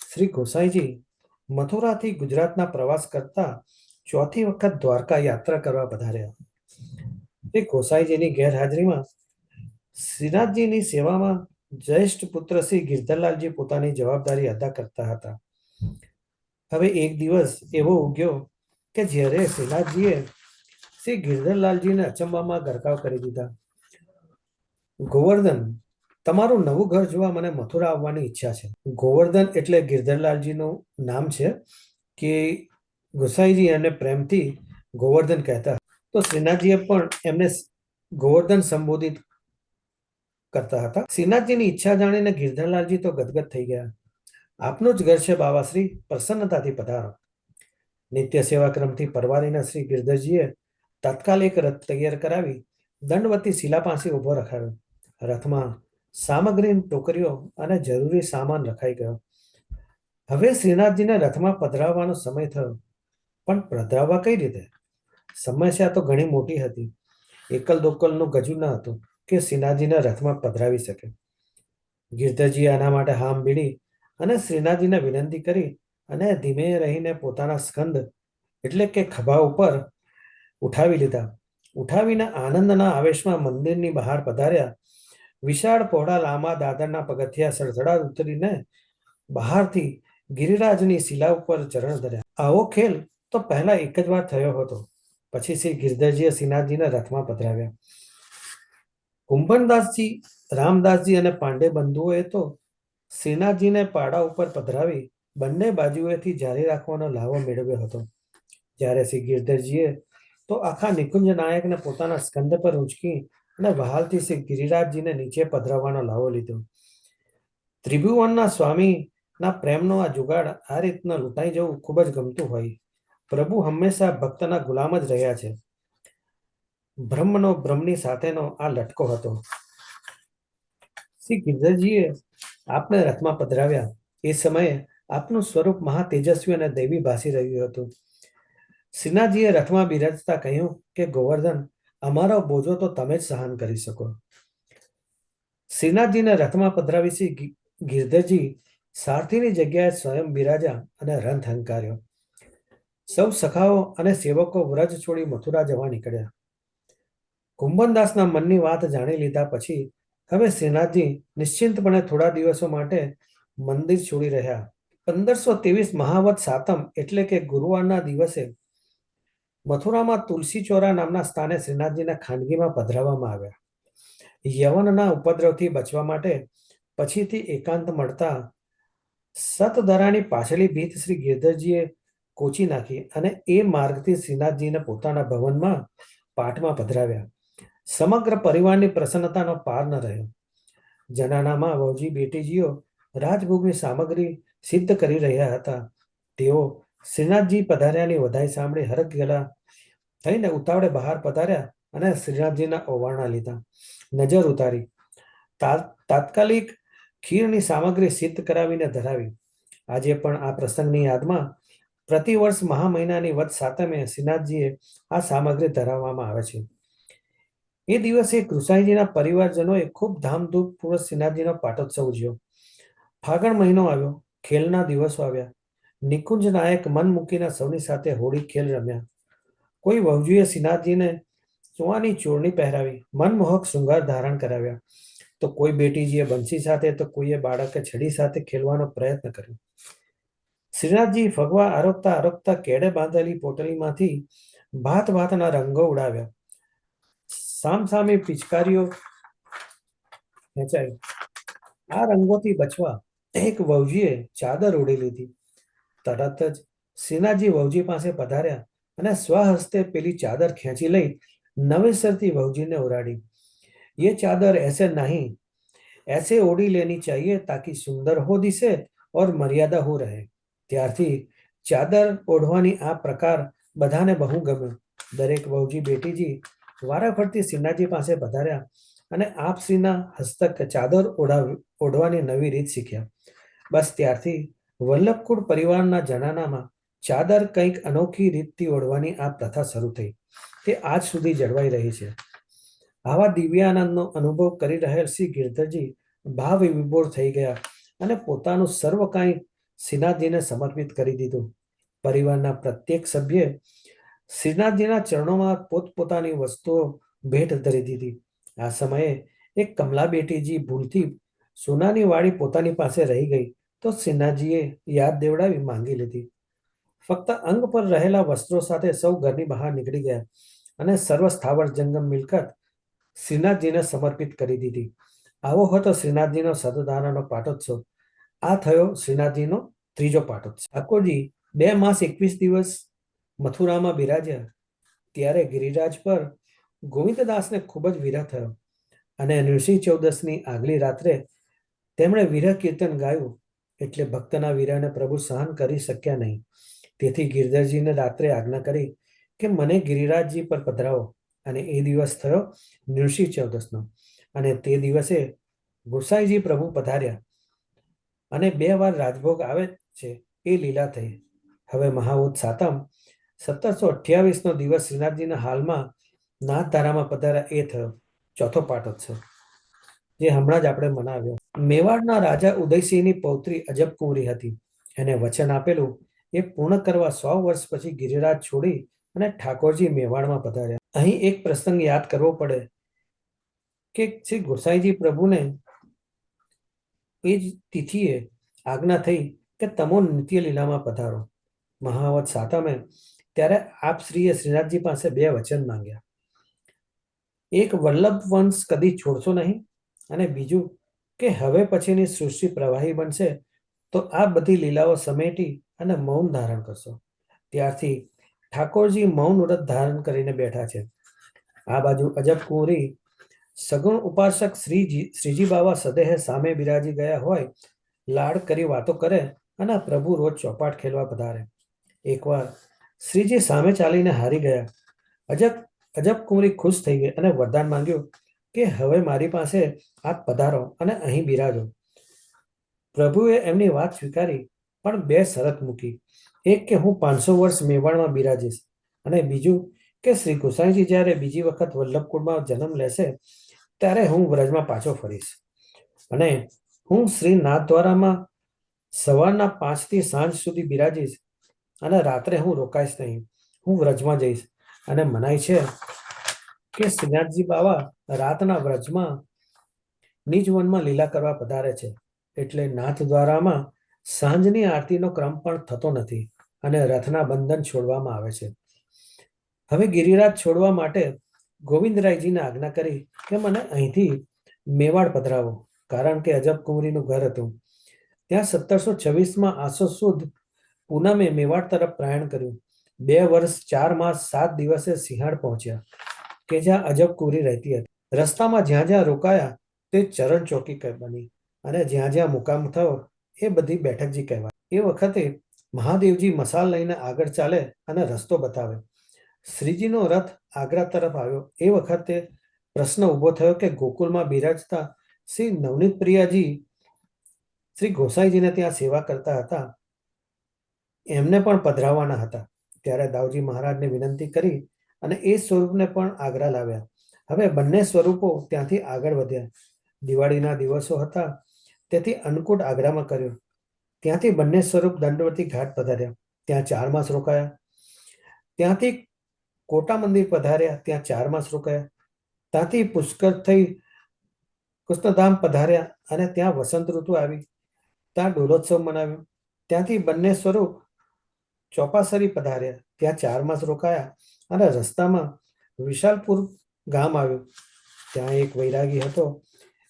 શ્રી ગોસાઈજી મથુરાથી ગુજરાતના પ્રવાસ કરતા ચોથી વખત દ્વારકા યાત્રા કરવા પધાર્યા. શ્રી ગોસાઈજીની ગેરહાજરીમાં શ્રીનાથજીની સેવામાં જ્યેષ્ઠ પુત્ર શ્રી ગિરધરલાલજી પોતાની જવાબદારી અદા કરતા હતા. હવે એક દિવસ એવો ઉગ્યો કે જ્યારે શ્રીનાથજીએ શ્રી ગિરધરલાલજીને અચંબામાં ગરકાવ કરી દીધા. ગોવર્ધન તમારું નવું ઘર જોવા મને મથુરા આવવાની ઈચ્છા છે. ગોવર્ધન એટલે ગિરધરલાલજીનું નામ છે કે ગુસાઈજી એને પ્રેમથી ગોવર્ધન કહેતા. તો શ્રીનાથજીએ પણ એમને ગોવર્ધન સંબોધિત કરતા હતા. શ્રીનાથજીની ઈચ્છા જાણીને ગિરધરલાલજી તો ગદગદ થઈ ગયા. આપનું જ ઘર છે બાવાશ્રી, પ્રસન્નતાથી પધારો. નિત્ય સેવા ક્રમથી પરવારીને શ્રી ગિરધરજીએ તત્કાલ એક રથ તૈયાર કરાવી દંડવતી શિલા પાસે ઉભો રખાવ્યો. રથમાં સામગ્રી, ટોકરીઓ અને જરૂરી સામાન રખાઈ ગયો. હવે શ્રીનાથજીને રથમાં પધરાવવાનો સમય થયો, પણ પધરાવવા કઈ રીતે? સમસ્યા તો ઘણી મોટી હતી. એકલ દોકલનું ગજુ ન હતું કે શ્રીનાથજીને રથમાં પધરાવી શકે. ગિરધરજીએ આના માટે હામ ભીડી અને શ્રીનાથજીને વિનંતી કરી અને ધીમે રહીને પોતાના સ્કંદ એટલે કે ખભા ઉપર ઉઠાવી લીધા. ઉઠાવીને આનંદના આવેશમાં મંદિરની બહાર પધાર્યા. વિશાળ પહોળા લાંબા દાદરના પગથિયા સડસડા ઉતરીને બહારથી ગિરિરાજની શિલા ઉપર ચરણ ધર્યા. આવો ખેલ તો પહેલા એક જ વાર થયો હતો. પછી શ્રી ગિરધરજીએ શ્રીનાથજીને રથમાં પધરાવ્યા. કુંભનદાસજી, રામદાસજી અને પાંડે બંધુઓએ તો શ્રીનાથજીને પાડા ઉપર પધરાવી બંને બાજુએથી જારી રાખવાનો લાવો મેળવ્યો હતો. જ્યારે શ્રી ગિરધરજીએ તો આખા નિકુંજ નાયકને પોતાના સ્કંદ પર ઉંચકી અને વહાલથી શ્રી ગિરિરાજજીને નીચે પધરાવવાનો લાવો લીધો. ત્રિભુવનના સ્વામીના પ્રેમનો આ જુગાડ આ રીતના લૂંટાઈ જવું ખૂબ જ ગમતું હોય. પ્રભુ હંમેશા ભક્તના ગુલામ જ રહ્યા છે. બ્રહ્મની સાથેનો આ લટકો હતો. શ્રી ગિરધરજીએ આપને રથમાં પધરાવ્યા. એ સમયે આપનું સ્વરૂપ મહા તેજસ્વી અને દૈવી ભાસી રહ્યું હતું. શ્રીનાથજીએ રથમાં બિરાજતા કહ્યું કે ગોવર્ધન, અમારો બોજો તો તમે જ સહન કરી શકો. શ્રીનાથજીને રથમાં પધરાવી શ્રી ગિરધરજી સારથીની જગ્યાએ સ્વયં બિરાજ્યા અને રથ હંકાર્યો. સૌ સખાઓ અને સેવકો વ્રજ છોડી મથુરા જવા નીકળ્યા. કુંભનદાસના મનની વાત જાણી લીધા પછી હવે શ્રીનાથજી નિશ્ચિંતપણે થોડા દિવસો માટે મંદિર છોડી રહ્યા. 1523 મહાવત સાતમ એટલે કે ગુરુવારના દિવસે મથુરામાં તુલસી ચોરા નામના સ્થાને શ્રીનાથજીના ખાનગીમાં પધરાવવામાં આવ્યા. યવનના ઉપદ્રવથી બચવા માટે પછીથી એકાંત મળતા સતધરાની પાછલી ભીત શ્રી ગિરધરજીએ કોચી નાખી અને એ માર્ગથી શ્રીનાથજીને પોતાના ભવનમાં પાટમાં પધરાવ્યા. સમગ્ર પરિવારની પ્રસન્નતાનો પાર ન રહ્યો. જનાનામાં વહુજી બેટીજીઓ રાજભોગની સામગ્રી સિદ્ધ કરી રહ્યા હતા. તેઓ શ્રીનાથજી પધાર્યાની વધાઈ સાંભળી હરખઘેલા થઈને ઉતાવળે બહાર પધાર્યા અને શ્રીનાથજીના ઓવારણા લીધા. નજર ઉતારી તાત્કાલિક ખીરની સામગ્રી સિદ્ધ કરાવીને ધરાવી. આજે પણ આ પ્રસંગની યાદમાં પ્રતિવર્ષ મહા મહિનાની વદ સાતમે શ્રીનાથજીએ આ સામગ્રી ધરાવવામાં આવે છે. એ દિવસે કૃષ્ણજીના પરિવારજનોએ ખૂબ ધામધૂમપૂર્વક શ્રીનાથજીનો પાટોત્સવ ઉજવ્યો. ફાગણ મહિનો આવ્યો, ખેલના દિવસો આવ્યા. નિકુંજ નાયક મન મૂકીને સૌની સાથે હોળી ખેલ રમ્યા. કોઈ વહુજીએ શ્રીનાથજીને સોનાની ચોળણી પહેરાવી, મનમોહક શૃંગાર ધારણ કરાવ્યા. તો કોઈ બેટીજીએ બંસી સાથે, તો કોઈએ બાળકે છડી સાથે ખેલવાનો પ્રયત્ન કર્યો. શ્રીનાથજી ફગવા આરોગતા આરોગતા કેડે બાંધેલી પોટલીમાંથી ભાત ભાતના રંગો ઉડાવ્યા. સામસામે પિચકારીઓ ખેંચાઈ. આ રંગોથી બચવા એક વહુજીએ ચાદર ઓઢી લીધી. તરત જ શ્રીનાથજી વહુજી પાસે પધાર્યા અને સ્વહસ્તે પેલી ચાદર ખેંચી લઈ નવેસરથી વહુજીને ઓરાડી. ये चादर ऐसे नहीं, ऐसे ओढ़ी लेनी चाहिए ताकि सुंदर हो दिसे और मर्यादा हो रहे. ત્યારથી ચાદર ઓઢવાની આ પ્રકાર બધાને બહુ ગમ્યો. દરેક વહુજી બેટીજી વારાફરતી શ્રીનાથજી પાસે પધાર્યા અને આપશ્રીના હસ્તક ચાદર ઓઢવાની નવી રીત શીખ્યા. બસ ત્યારથી વલ્લભકુળ પરિવારના જનાનામાં ચાદર કંઈક અનોખી રીતથી ઓઢવાની આ પ્રથા શરૂ થઈ. તે આજ સુધી જળવાઈ રહી છે. આવા દિવ્યાનંદનો અનુભવ કરી રહેલ શ્રી ગિરધરજી ભાવ વિભોર થઈ ગયા અને પોતાનું સર્વ કાંઈ શ્રીનાથજીને સમર્પિત કરી દીધું. પરિવારના પ્રત્યેક સભ્યે શ્રીનાથજીના ચરણોમાં પોતપોતાની વસ્તુઓ ભેટ ધરી દીધી. આ સમયે એક કમલા બેટીજી ભૂલથી સોનાની વાળી પોતાની પાસે રહી ગઈ તો શ્રીનાથજીએ યાદ દેવડાવી માંગી લીધી. ફક્ત અંગ પર રહેલા વસ્ત્રો સાથે સૌ ઘરની બહાર નીકળી ગયા અને સર્વ સ્થાવર જંગમ મિલકત શ્રીનાથજીને સમર્પિત કરી દીધી. આવો હતો શ્રીનાથજીનો સતધારાનો પાટોત્સવ. આ થયો શ્રીનાથજીનો ત્રીજો પાટોત્સવ. ઠાકોરજી 2 માસ 21 દિવસ મથુરામાં બિરાજ્યા ત્યારે ગિરિરાજ પર ગોવિંદદાસને ખૂબ જ વિરહ થયો અને નૃસિંહ ચૌદસની આગલી રાત્રે તેમણે વિરહ કીર્તન ગાયું. એટલે ભક્તના વિરહને પ્રભુ સહન કરી શક્યા નહીં. તેથી ગિરધરજીને રાત્રે આજ્ઞા કરી કે મને ગિરિરાજજી પર પધરાવો. અને એ દિવસ થયો નૃસિંહ ચૌદસનો. અને તે દિવસે ગોસાઈજી પ્રભુ પધાર્યા અને 2 વાર રાજભોગ આવે છે એ લીલા થઈ. હવે મહાવદ સાતમ 1728નો દિવસ શ્રીનાથજીના હાલમાં નાથધારામાં પધાર્યા એ થયો ચોથો પાટોત્સવ, જે હમણાં જ આપણે મનાવ્યો. મેવાડના રાજા ઉદયસિંહની પૌત્રી અજબકુંવરી હતી. એને વચન આપેલું એ પૂર્ણ કરવા 100 વર્ષ પછી ગિરિરાજ છોડી અને ઠાકોરજી મેવાડમાં પધાર્યા. અહીં એક પ્રસંગ યાદ કરવો પડે કે શ્રી ગોસાઈજી પ્રભુને એ જ તિથિએ આજ્ઞા થઈ કે તમો નિત્ય લીલામાં પધારો. મહાવત સાતમે ત્યારે આપ શ્રીએ શ્રીનાથજી પાસે 2 વચન માંગ્યા. એક, વલ્લભ વંશ કદી છોડશો નહીં, અને બીજું કે હવે પછીની સૃષ્ટિ પ્રવાહી બનશે તો આ બધી લીલાઓ સમેટી અને મૌન ધારણ કરશો. ત્યારથી ઠાકોરજી મૌન વ્રત ધારણ કરીને બેઠા છે. આ બાજુ અજબકુંવરી સગુણ ઉપાસક શ્રીજી બાવા સદેહ સામે બિરાજી ગયા હોય લાડ કરી વાતો કરે અને પ્રભુ રોજ ચોપાટ ખેલવા પધારે. એકવાર શ્રીજી સામે ચાલીને હારી ગયા. અજબકુંવરી ખુશ થઈ ગઈ અને વરદાન માંગ્યું કે હવે મારી પાસે આપ પધારો અને અહીં બિરાજો. પ્રભુએ એમની વાત સ્વીકારી, પણ 2 શરત મૂકી. એક કે હું 500 વર્ષ મેવાડમાં બિરાજીશ, અને બીજું કે શ્રી ગોસાઈજી જ્યારે બીજી વખત વલ્લભકુળમાં જન્મ લેશે ત્યારે હું વ્રજમાં પાછો ફરીશ, અને હું શ્રી નાથદ્વારામાં સવારના 5 થી સાંજ સુધી બિરાજીશ, અને રાત્રે હું રોકાઈશ નહીં. હું વ્રજમાં જઈશ. અને મનાય છે કે શ્રીનાથજી બાવા રાતના વ્રજમાં નિજ વનમાં લીલા કરવા પધારે છે. એટલે નાથદ્વારામાં સાંજની આરતીનો ક્રમ પણ થતો નથી અને રથના બંધન છોડવામાં આવે છે. હવે ગિરિરાજ છોડવા માટે ગોવિંદરાયજીને આજ્ઞા કરી કે મને અહીંથી મેવાડ પધરાવો, કારણ કે અજબકુંવરીનું ઘર હતું. ત્યાં 1726માં આસો સુદ પૂનમે મેવાડ તરફ પ્રયાણ કર્યું. 2 વર્ષ 4 માસ 7 દિવસે સિંહાડ પહોંચ્યા કે જ્યાં અજબકુંવરી રહેતી હતી. રસ્તામાં જ્યાં જ્યાં રોકાયા તે ચરણ ચોકી બની, અને જ્યાં જ્યાં મુકામ થયો એ બધી બેઠકજી કહેવાય. એ વખતે મહાદેવજી મસાલ લઈને આગળ ચાલે અને રસ્તો બતાવે. શ્રીજીનો રથ આગ્રા તરફ આવ્યો. એ વખતે પ્રશ્ન ઊભો થયો કે ગોકુલમાં બિરાજતા શ્રી નવનીત પ્રિયાજી શ્રી ગોસાઈજીને ત્યાં સેવા કરતા હતા, એમને પણ પધરાવવાના હતા. ત્યારે દાઉજી મહારાજને વિનંતી કરી અને એ સ્વરૂપને પણ આગ્રા લાવ્યા. હવે બંને સ્વરૂપો ત્યાંથી આગળ વધ્યા. દિવાળીના દિવસો હતા તેથી અન્નકૂટ આગ્રામાં કર્યો. ત્યાંથી બંને સ્વરૂપ દંડવતી ઘાટ પધાર્યા. ત્યાં 4 માસ રોકાયા. ત્યાંથી કોટા મંદિર પધાર્યા. ત્યાં 4 માસ રોકાયા. ત્યાંથી પુષ્કર થઈ કૃષ્ણધામ પધાર્યા અને ત્યાં વસંત ઋતુ આવી. ત્યાં ડોલોત્સવ મનાવ્યો. ત્યાંથી બંને સ્વરૂપ ચોપાસરી પધાર્યા. ત્યાં 4 માસ રોકાયા અને રસ્તામાં વિશાલપુર ગામ આવ્યું. ત્યાં એક વૈરાગી હતો.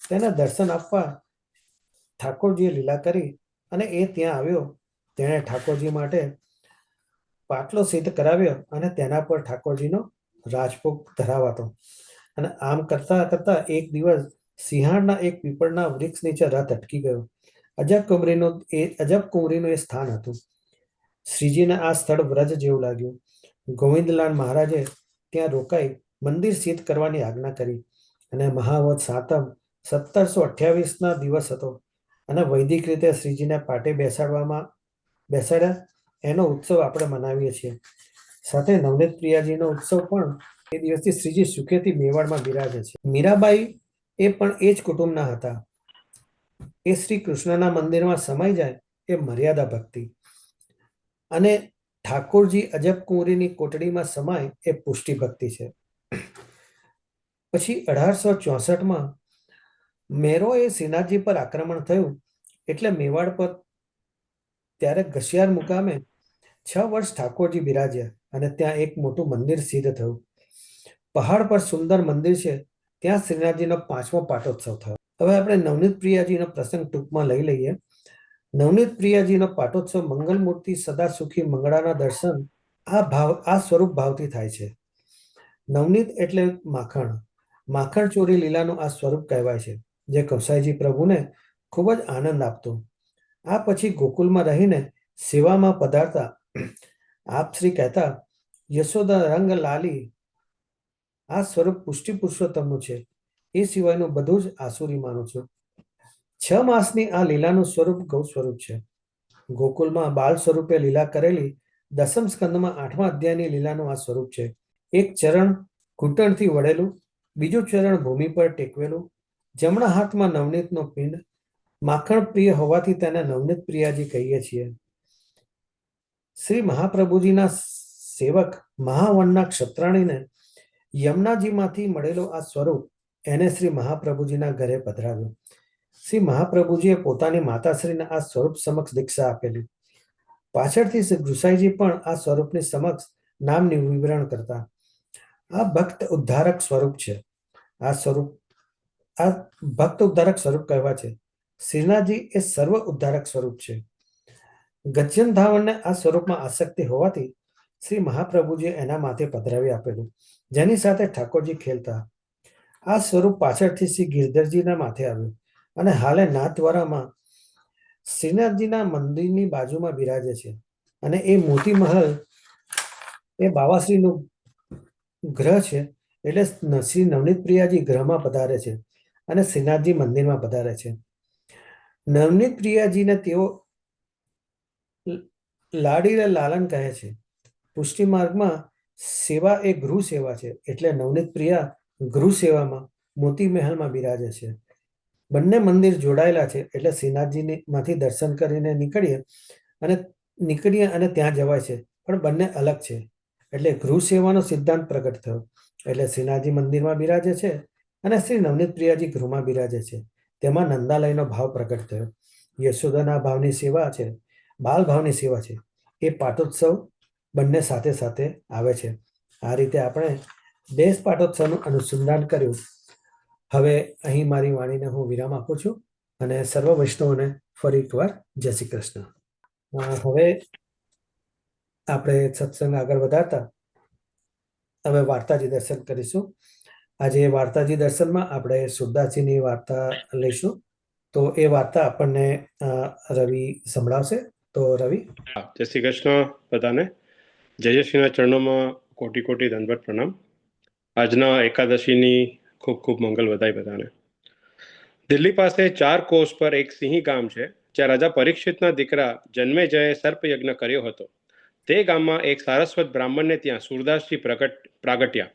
તેને દર્શન આપવા ઠાકોરજીએ લીલા કરી અને એ ત્યાં આવ્યો. તેણે ઠાકોરજી માટે પાટલો સિદ્ધ કરાવ્યો અને તેના પર ઠાકોરજીનો રાજભોગ ધરાવાતો. અને આમ કરતા કરતા એક દિવસ સિંહાડના એક પીપળના વૃક્ષ નીચે રથ અટકી ગયો. અજબકુંવરીનું એ સ્થાન હતું. શ્રીજીને આ સ્થળ વ્રજ જેવું લાગ્યું. ગોવિંદલાલ મહારાજે ત્યાં રોકાઈ મંદિર સિદ્ધ કરવાની આજ્ઞા કરી. અને મહાવત સાતમ 1728ના દિવસ હતો અને વૈદિક રીતે શ્રીજીને પાટે બેસાડ્યા. એનો ઉત્સવ આપણે મનાવીએ છીએ. સાથે નવનીત પ્રિયાજીનો ઉત્સવ પણ એ દિવસથી શ્રીજી સુખેથી મેવાડમાં બિરાજે છે. મીરાબાઈ એ પણ એ જ કુટુંબના હતા. એ શ્રી કૃષ્ણના મંદિરમાં સમાઈ જાય એ મર્યાદા ભક્તિ, અને ઠાકોરજી અજબકુંવરીની કોટડીમાં સમાય એ પુષ્ટિ ભક્તિ છે. પછી 1864માં મેરોએ શ્રીનાથજી પર આક્રમણ થયું એટલે મેવાડ પર ત્યારે ઘસિયાર મુકામે 6 વર્ષ ઠાકોરજી બિરાજ્યા અને ત્યાં એક મોટું મંદિર સિદ્ધ થયું. પહાડ પર સુંદર મંદિર છે. ત્યાં શ્રીનાથજીનો 5મો પાટોત્સવ થયો હવે આપણે નવનીત પ્રિયાજીનો પ્રસંગ ટૂંકમાં લઈ લઈએ. નવનીત પ્રિયાજીનો પાટોત્સવ મંગલમૂર્તિ સદા સુખી મંગળાના દર્શન આ સ્વરૂપ ભાવથી થાય છે. નવનીત એટલે માખણ. માખણ ચોરી લીલાનું આ સ્વરૂપ કહેવાય છે, જે કૌસાઈજી પ્રભુને ખૂબ જ આનંદ આપતો. આ પછી ગોકુલમાં રહીને સેવામાં પધારતા આપ શ્રી કહેતા, યશોદા રંગ લાલી, આ સ્વરૂપ પુષ્ટિ પુરુષોત્તમનું છે, એ સિવાયનું બધું જ આસુરી માનું છું. 6 માસની આ લીલાનું સ્વરૂપ ગૌ સ્વરૂપ છે. ગોકુલમાં બાળ સ્વરૂપે લીલા કરેલી દસમ સ્કંદમાં 8મા અધ્યાયની લીલાનું આ સ્વરૂપ છે. એક ચરણ ઘૂંટણથી વળેલું, બીજું ચરણ ભૂમિ પર ટેકવેલું, જમણા હાથમાં નવનીતનો પિંડ. માખણ પ્રિય હોવાથી તેને નવનીત પ્રિયાજી કહીએ છીએ. શ્રી મહાપ્રભુજીના સેવક મહાવનના ક્ષત્રાણીને યમુનાજીમાંથી મળેલો આ સ્વરૂપ એને શ્રી મહાપ્રભુજીના ઘરે પધરાવ્યો. શ્રી મહાપ્રભુજીએ પોતાની માતાશ્રીને આ સ્વરૂપ સમક્ષ દીક્ષા આપેલી. પાછળથી શ્રી ગુસાઈજી પણ આ સ્વરૂપની સમક્ષ નામની વિવરણ કરતા. આ ભક્ત ઉદ્ધારક સ્વરૂપ છે. આ ભક્ત ઉદ્ધારક સ્વરૂપ કહેવા છે. શ્રીનાથજી એ સર્વ ઉદ્ધારક સ્વરૂપ છે. ગજ્જન ધાવણને આ સ્વરૂપમાં આસક્તિ હોવાથી શ્રી મહાપ્રભુજીએ એના માથે પધરાવી આપેલું, જેની સાથે ઠાકોરજી ખેલતા. આ સ્વરૂપ પાછળથી શ્રી ગિરધરજીના માથે આવ્યું અને હાલે નાથદ્વારામાં શ્રીનાથજીના મંદિરની બાજુમાં બિરાજે છે. અને એ મોતી મહલ એ બાવાશ્રીનું ગ્રહ છે, એટલે શ્રી નવનીત પ્રિયાજી ગ્રહમાં પધારે છે અને શ્રીનાથજી મંદિરમાં પધારે છે. નવનીત પ્રિયાજીને તેઓ લાડીને લાલન કહે છે. પુષ્ટિ માર્ગમાં સેવા એ ગૃહ સેવા છે, એટલે નવનીત પ્રિયા ગૃહ સેવામાં મોતી મહેલમાં બિરાજે છે. બંને મંદિર જોડાયેલા છે, એટલે શ્રીનાથજી માંથી દર્શન કરીને નીકળીએ અને ત્યાં જવાય છે, પણ બંને અલગ છે. એટલે ગૃહ સેવાનો સિદ્ધાંત પ્રગટ થયો. એટલે શ્રીનાથજી મંદિરમાં બિરાજે છે અને શ્રી નવનીત પ્રિયાજી ગૃહમાં બિરાજે છે. તેમાં નંદાલયનો ભાવ પ્રગટ થયો. યશોદાના ભાવની સેવા છે, બાલ ભાવની સેવા છે, એ પાટોત્સવ બંને સાથે સાથે આવે છે. આ રીતે આપણે દેશ પાટોત્સવનું અનુસંધાન કર્યું. હવે અહીં મારી વાણીને હું વિરામ આપું છું અને સર્વ વૈષ્ણવોને ફરી એકવાર જય શ્રી કૃષ્ણ. હવે આપણે સત્સંગ આગળ વધારતા હવે વાર્તાજી દર્શન કરીશું. આજે વાર્તાજી દર્શનમાં આપણે સુરદાસજીની વાર્તા લઈશું. તો એ વાર્તા આપણને રવિ સંભળાવશે. તો રવિ. જય શ્રી કૃષ્ણ બધાને. જય શ્રીના ચરણોમાં કોટી કોટી દંડવત પ્રણામ. આજના એકાદશીની ખૂબ ખૂબ મંગલ વધાય બધાને. દિલ્હી પાસે 4 કોસ પર એક સિંહી ગામ છે, જ્યાં રાજા પરીક્ષિતના દીકરા જન્મેજયે સર્પયજ્ઞ કર્યો હતો. તે ગામમાં એક સારસ્વત બ્રાહ્મણને ત્યાં સુરદાસજી પ્રાગટ્યા,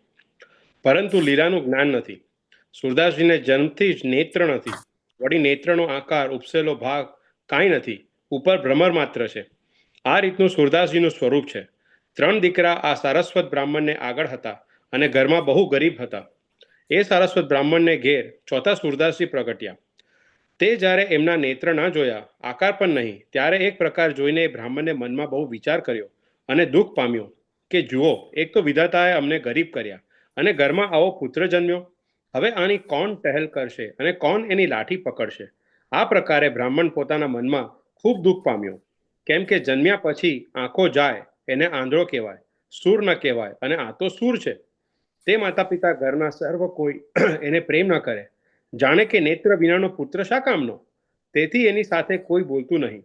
પરંતુ લીલાનું જ્ઞાન નથી. સુરદાસજીને જન્મથી જ નેત્ર નથી. વળી નેત્રનો આકાર, ઉપસેલો ભાગ કાંઈ નથી, ઉપર ભ્રમર માત્ર છે. આ રીતનું સુરદાસજીનું સ્વરૂપ છે. 3 દીકરા આ સારસ્વત બ્રાહ્મણને આગળ હતા અને ઘરમાં બહુ ગરીબ હતા. એ સારસ્વત બ્રાહ્મણને ઘેર ચોથા સુરદાસજી પ્રગટ્યા. તે જ્યારે એમના નેત્ર ના જોયા, આકાર પણ નહીં, ત્યારે એક પ્રકાર જોઈને એ બ્રાહ્મણને મનમાં બહુ વિચાર કર્યો અને દુઃખ પામ્યો કે જુઓ, એક તો વિધાતાએ અમને ગરીબ કર્યા અને ઘરમાં આવો પુત્ર જન્મ્યો. હવે આની કોણ ટહેલ કરશે અને કોણ એની લાઠી પકડશે? આ પ્રકારે બ્રાહ્મણ પોતાના મનમાં ખૂબ દુઃખ પામ્યો. કેમ કે જન્મ્યા પછી આંખો જાય એને આંધળો કહેવાય, સૂર ન કહેવાય, અને આ તો સૂર છે. તે માતા પિતા ઘરના સર્વ કોઈ એને પ્રેમ ન કરે, જાણે કે નેત્ર વિનાનો પુત્ર શા કામનો. તેથી એની સાથે કોઈ બોલતું નહીં.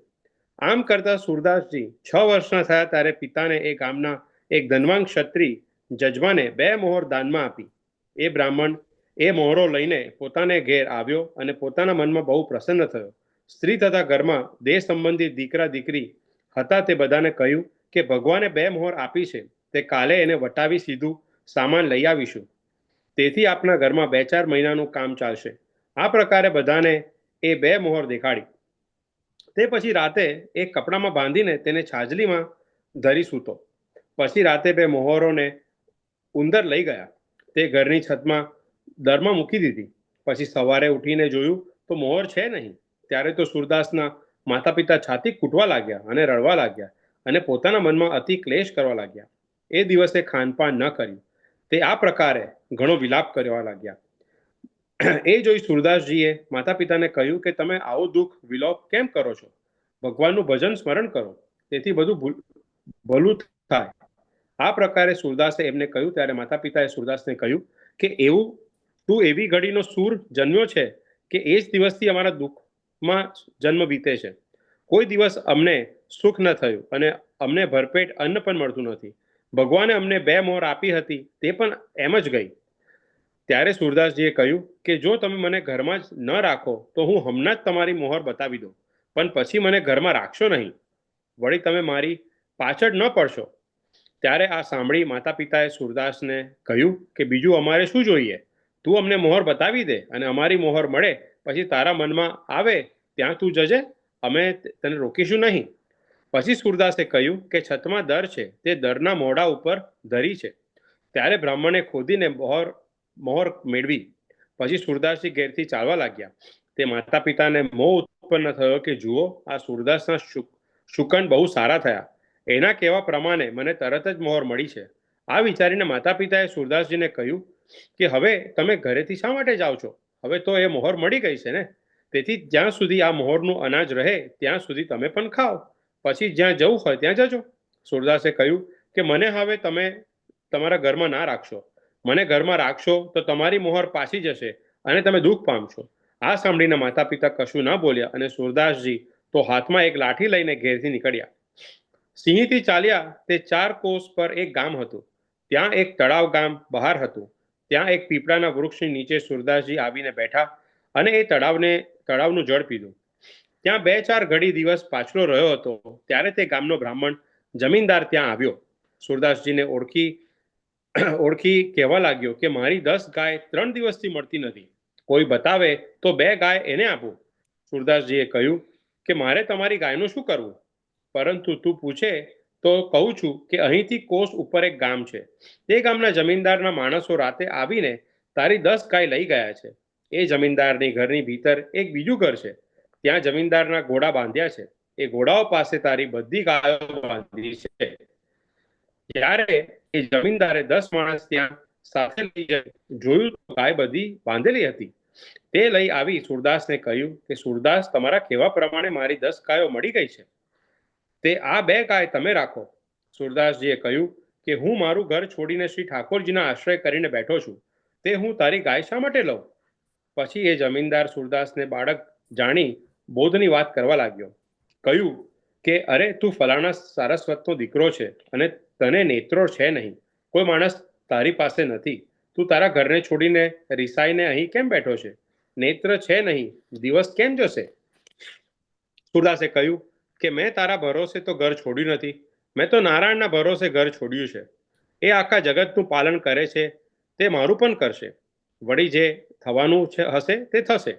આમ કરતા સુરદાસજી 6 વર્ષના થયા ત્યારે પિતાને એ ગામના એક ધનવાન ક્ષત્રિય જજમાને 2 મોહર દાનમાં આપી. એ બ્રાહ્મણ એ મોહરો લઈને પોતાને ઘેર આવ્યો અને પોતાના મનમાં બહુ પ્રસન્ન થયો. સ્ત્રી તથા ઘરમાં દેહ સંબંધી દીકરા દીકરી હતા તે બધાને કહ્યું કે ભગવાને 2 મોહર આપી છે, તે કાલે એને વટાવી સીધું સામાન લઈ આવીશું. તેથી આપણા ઘરમાં 2-4 મહિનાનું કામ ચાલશે. આ પ્રકારે બધાને એ 2 મોહર દેખાડી. તે પછી રાતે એક કપડામાં બાંધીને તેને છાજલીમાં ધરી સૂતો. પછી રાતે 2 મોહરોને ઉંદર લઈ ગયા. તે ઘરની છતમાં દરમાં મૂકી દીધી. પછી સવારે ઉઠીને જોયું તો મોહર છે નહીં. ત્યારે તો સુરદાસના માતા પિતા છાતી કૂટવા લાગ્યા અને રડવા લાગ્યા અને પોતાના મનમાં અતિ ક્લેશ કરવા લાગ્યા. એ દિવસે ખાનપાન ન કર્યું. તે આ પ્રકારે ઘણો વિલાપ કરવા લાગ્યા. એ જોઈ સુરદાસજીએ માતા પિતાને કહ્યું કે તમે આવું દુઃખ વિલોપ કેમ કરો છો? ભગવાનનું ભજન સ્મરણ કરો, તેથી બધું ભલું થાય. આ પ્રકારે સુરદાસે એમને કહ્યું ત્યારે માતા પિતાએ સુરદાસને કહ્યું કે એવું તું એવી ઘડીનો સૂર જન્મ્યો છે કે એ જ દિવસથી અમારા દુઃખમાં જન્મ વીતે છે. કોઈ દિવસ અમને સુખ ન થયું અને અમને ભરપેટ અન્ન પણ મળતું નથી. ભગવાને અમને 2 મોહર આપી હતી, તે પણ એમ જ ગઈ. ત્યારે સુરદાસજીએ કહ્યું કે જો તમે મને ઘરમાં જ ન રાખો તો હું હમણાં જ તમારી મોહર બતાવી દઉં, પણ પછી મને ઘરમાં રાખશો નહીં, વળી તમે મારી પાછળ ન પડશો. ત્યારે આ સાંભળી માતા પિતાએ સુરદાસને કહ્યું કે બીજું અમારે શું જોઈએ? તું અમને મોહર બતાવી દે અને અમારી મોહર મળે પછી તારા મનમાં આવે ત્યાં તું જજે, અમે તને રોકીશું નહીં. પછી સુરદાસે કહ્યું કે છતમાં દર છે, તે દરના મોઢા ઉપર ધરી છે. ત્યારે બ્રાહ્મણે ખોદીને મોહર મેળવી. પછી સુરદાસજી ઘેરથી ચાલવા લાગ્યા. તે માતા પિતાને મોહ ઉત્પન્ન થયો કે જુઓ, આ સુરદાસના શુકન બહુ સારા થયા, એના કહેવા પ્રમાણે મને તરત જ મોહર મળી છે. આ વિચારીને માતા પિતાએ સુરદાસજીને કહ્યું કે હવે તમે ઘરેથી શા માટે જાઓ છો? હવે તો એ મોહર મળી ગઈ છે ને, તેથી જ્યાં સુધી આ મોહરનું અનાજ રહે ત્યાં સુધી તમે પણ ખાઓ, પછી જ્યાં જવું હોય ત્યાં જજો. સુરદાસે કહ્યું કે મને હવે તમે તમારા ઘરમાં ના રાખશો. મને ઘરમાં રાખશો તો તમારી મોહર પાછી જશે અને તમે દુઃખ પામશો. આ સાંભળીને માતા પિતા કશું ના બોલ્યા અને સુરદાસજી તો હાથમાં એક લાઠી લઈને ઘેરથી નીકળ્યા. સિંહથી ચાલ્યા તે 4 કોસ પર એક ગામ હતું. ત્યાં એક તળાવ ગામ બહાર હતું. ત્યાં એક પીપળાના વૃક્ષની નીચે સુરદાસજી આવીને બેઠા અને એ તળાવનું જળ પીધું. ત્યાં 2-4 ઘડી દિવસ પાછલો રહ્યો હતો. ત્યારે તે ગામનો બ્રાહ્મણ જમીનદાર ત્યાં આવ્યો. સુરદાસજીને ઓળખી કહેવા લાગ્યો કે મારી 10 ગાય 3 દિવસથી મળતી નથી, કોઈ બતાવે તો 2 ગાય એને આપું. સુરદાસજીએ કહ્યું કે મારે તમારી ગાયનું શું કરવું, પરંતુ તું પૂછે તો કહું છું કે અહીંથી કોસ ઉપર એક ગામ છે. તે ગામના જમીનદારના માણસો રાતે આવીને તારી 10 ગાય લઈ ગયા છે. એ જમીનદારની ઘરની ભીતર એક બીજું ઘર છે, ત્યાં જમીનદારના ઘોડા બાંધ્યા છે. એ ઘોડાઓ પાસે તારી બધી ગાયો બાંધી છે. ત્યારે એ જમીનદારે 10 માણસ ત્યાં સાથે લઈ જોયું તો ગાય બધી બાંધેલી હતી. તે લઈ આવી સુરદાસને કહ્યું કે સુરદાસ, તમારા કહેવા પ્રમાણે મારી 10 ગાયો મળી ગઈ છે, તે આ 2 ગાય તમે રાખો. સુરદાસજીએ કહ્યું કે હું મારું ઘર છોડીને શ્રી ઠાકોરજીના આશ્રય કરીને બેઠો છું, તે હું તારી ગાય શા માટે લઉં? પછી એ જમીનદાર સુરદાસને બાળક જાણી બોધની વાત કરવા લાગ્યો. કહ્યું કે અરે, તું ફલાણા સારસ્વતનો દીકરો છે અને તને નેત્રો છે નહીં, કોઈ માણસ તારી પાસે નથી, તું તારા ઘરને છોડીને રિસાઈને અહીં કેમ બેઠો છે? નેત્ર છે નહીં, દિવસ કેમ જશે? સુરદાસે કહ્યું કે મેં તારા ભરોસે તો ઘર છોડ્યું નથી, મેં તો નારાયણના ભરોસે ઘર છોડ્યું છે. એ આખા જગતનું પાલન કરે છે, તે મારું પણ કરશે, વળી જે થવાનું હશે તે થશે.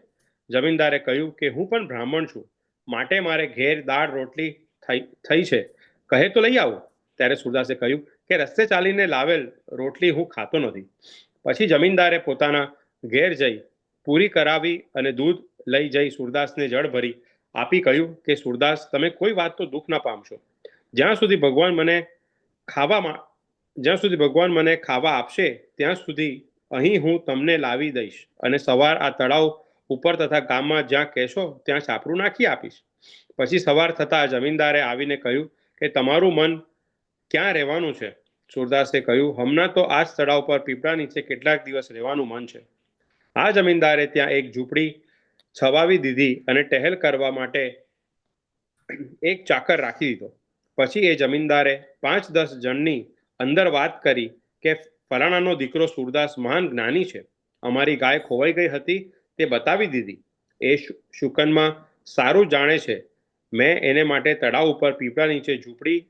જમીનદારે કહ્યું કે હું પણ બ્રાહ્મણ છું, માટે મારે ઘેર દાળ રોટલી થઈ છે, કહે તો લઈ આવું. ત્યારે સુરદાસે કહ્યું કે રસ્તે ચાલીને લાવેલ રોટલી હું ખાતો નથી. પછી જમીનદારે પોતાના ઘેર જઈ પૂરી કરાવી અને દૂધ લઈ જઈ સુરદાસને જળ ભરી આપી કહ્યું કે સુરદાસ, તમે કોઈ વાત તો દુઃખ ના પામશો. જ્યાં સુધી ભગવાન મને ખાવા આપશે ત્યાં સુધી અહીં હું તમને લાવી દઈશ અને સવાર આ તળાવ ઉપર તથા ગામમાં જ્યાં કહેશો ત્યાં છાપરું નાખી આપીશ. પછી સવાર થતા જમીનદારે આવીને કહ્યું કે તમારું મન ક્યાં રહેવાનું છે? સુરદાસે કહ્યું, હમણાં તો આ જ તળાવ પર પીપળા નીચે કેટલાક દિવસ રહેવાનું મન છે. આ જમીનદારે ત્યાં એક ઝૂંપડી છવાવી દીધી અને ટહેલ કરવા માટે એક ચાકર રાખી દીધો. પછી એ જમીનદારે 5-10 જણની અંદર વાત કરી કે ફલાણાનો દીકરો સુરદાસ મહાન જ્ઞાની છે, અમારી ગાય ખોવાઈ ગઈ હતી તે બતાવી દીધી, એ શુકનમાં સારું જાણે છે, મેં એને માટે તળાવ ઉપર પીપળા નીચે ઝૂંપડી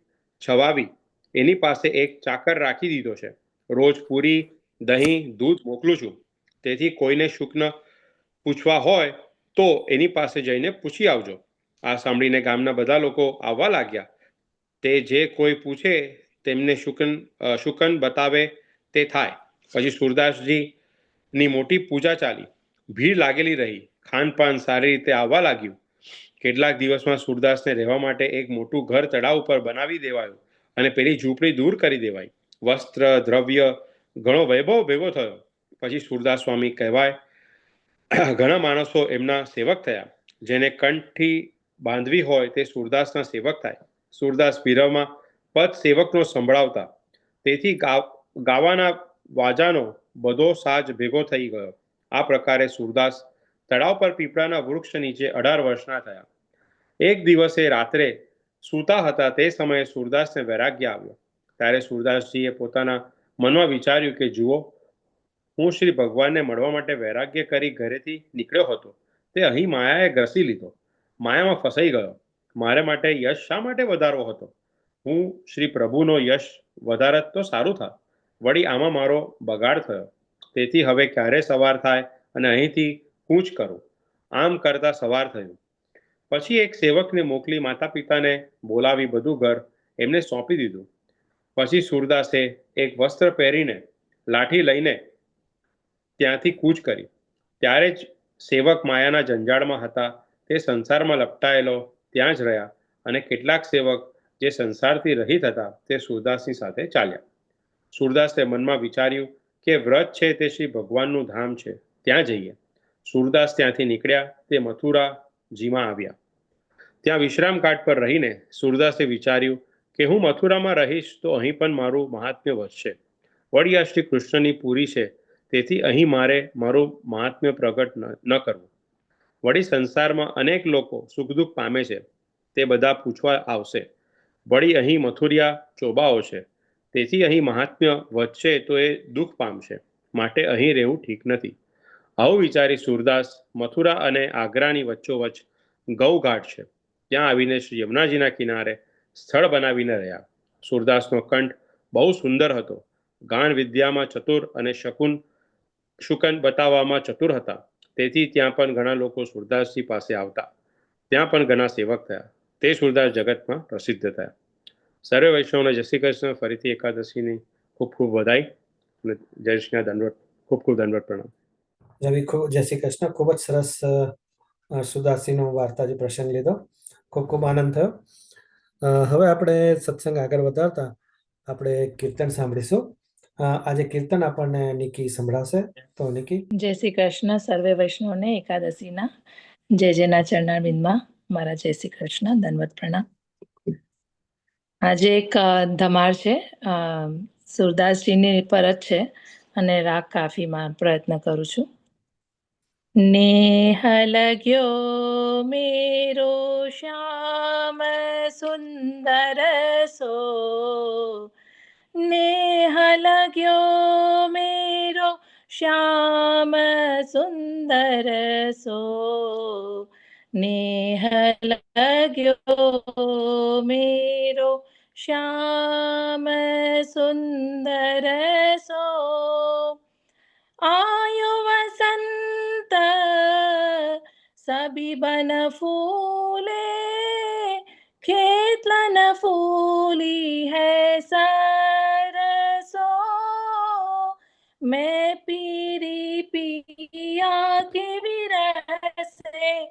છવાવી એની પાસે એક ચાકર રાખી દીધો છે. રોજ પૂરી, દહીં, દૂધ મોકલું છું, તેથી કોઈને શુકન પૂછવા હોય તો એની પાસે જઈને પૂછી આવજો. આ સાંભળીને ગામના બધા લોકો આવવા લાગ્યા. તે જે કોઈ પૂછે તેમને શુકન બતાવે તે થાય. પછી સુરદાસજીની મોટી પૂજા ચાલી, ભીડ લાગેલી રહી, ખાનપાન સારી રીતે આવવા લાગ્યું. કેટલાક દિવસમાં સુરદાસને રહેવા માટે એક મોટું ઘર તળાવ ઉપર બનાવી દેવાયું અને પેલી ઝૂંપડી દૂર કરી દેવાઈ. વસ્ત્ર, દ્રવ્ય, ઘણો વૈભવ ભેગો થયો. પછી સુરદાસ સ્વામી કહેવાય ઘણા માણસો એમના સેવક થયા. જેને કંઠથી બાંધવી હોય તે સૂરદાસના સેવક થાય. સૂરદાસ પીરમાં પદ સેવકનો સંભળાવતા. તેથી ગાવાના વાજાનો બધો સાજ ભેગો થઈ ગયો. આ પ્રકારે સૂરદાસ તળાવ પર પીપળાના વૃક્ષ નીચે 18 વર્ષના થયા. એક દિવસે રાત્રે સૂતા હતા તે સમયે સૂરદાસને વૈરાગ્ય આવ્યો. ત્યારે સૂરદાસજીએ પોતાના મનમાં વિચાર્યું કે જુઓ, હું શ્રી ભગવાનને મળવા માટે વૈરાગ્ય કરી ઘરેથી નીકળ્યો હતો, તે અહીં માયાએ ગ્રસી લીધો, માયામાં ફસાઈ ગયો. મારે માટે યશ શા માટે વધારવો હતો? હું શ્રી પ્રભુનો યશ વધારત તો સારું થાત, વળી આમાં મારો બગાડ થયો. તેથી હવે ક્યારે સવાર થાય અને અહીંથી કૂચ કરું. આમ કરતા સવાર થયું. પછી એક સેવકને મોકલી માતા પિતાને બોલાવી બધું ઘર એમને સોંપી દીધું. પછી સૂરદાસે એક વસ્ત્ર પહેરીને લાઠી લઈને ત્યાંથી કૂચ કરી. ત્યારે જ સેવક માયાના જંજાળમાં હતા તે સંસારમાં લપટાયેલો ત્યાં જ રહ્યા, અને કેટલાક સેવક જે સંસારથી રહિત હતા તે સૂરદાસની સાથે ચાલ્યા. સૂરદાસે મનમાં વિચાર્યું કે વ્રત છે તે શ્રી ભગવાનનું ધામ છે, ત્યાં જઈએ. સૂરદાસ ત્યાંથી નીકળ્યા તે મથુરાજીમાં આવ્યા. ત્યાં વિશ્રામ ઘાટ પર રહીને સૂરદાસે વિચાર્યું કે હું મથુરામાં રહીશ તો અહીં પણ મારું મહાત્મ્ય વધશે. વળી આ શ્રી કૃષ્ણની પુરી છે, તેથી અહીં મારે મારું મહાત્મ્ય પ્રગટ ન કરવું. વળી સંસારમાં અનેક લોકો સુખ દુઃખ પામે છે, તે બધા પૂછવા આવશે. વળી અહીં મથુરિયા ચોબાઓ છે, તેથી અહીં મહાત્મ્ય વધશે તો એ દુઃખ પામશે, માટે અહીં રહેવું ઠીક નથી. આવું વિચારી સૂરદાસ મથુરા અને આગ્રાની વચ્ચોવચ્ચ ગૌઘાટ છે, ત્યાં આવીને શ્રી યમુનાજીના કિનારે સ્થળ બનાવીને રહ્યા. સૂરદાસનો કંઠ બહુ સુંદર હતો. ગાન વિદ્યામાં ચતુર અને શુકન બતાવવામાં ચતુર હતા. તેથી ત્યાં પણ ઘણા લોકો સૂરદાસજી પાસે આવતા. ત્યાં પણ ઘણા સેવક થયા. તે સૂરદાસ જગતમાં પ્રસિદ્ધ થયા. સર્વે વૈષ્ણવને જય શ્રી કૃષ્ણ. ફરીથી એકાદશીની ખૂબ ખૂબ વધાઈ અને જય શ્રી દંડવત, ખૂબ ખૂબ દંડવત પ્રણામ. જય શ્રી કૃષ્ણ. ખૂબ જ સરસ સુદાસીનો વાર્તા જે પ્રસંગ લીધો, ખૂબ ખૂબ આનંદ થયો. હવે આપણે સત્સંગ આગળ વધારતા આપણે કીર્તન સાંભળીશું. આજે કીર્તન આપણને નિકી સંભળાવશે. તો નિકી. જય શ્રી કૃષ્ણ. સર્વે વૈષ્ણવને એકાદશીના જયના ચરણારવિંદમાં મારા જય શ્રી કૃષ્ણ, દંડવત પ્રણામ. આજે એક ધમાર છે, સુરદાસજીની પર જ છે અને રાગ કાફીમાં પ્રયત્ન કરું છું. नेह लग्यो मेरो श्याम सुंदर सो, नेह लग्यो मेरो श्याम सुंदर सो, नेह लग्यो मेरो श्याम सुंदर सो, आयु वसंत सभी बन फूले, खेतलन फूली है सरसो, मैं पीरी पिया के विरह से,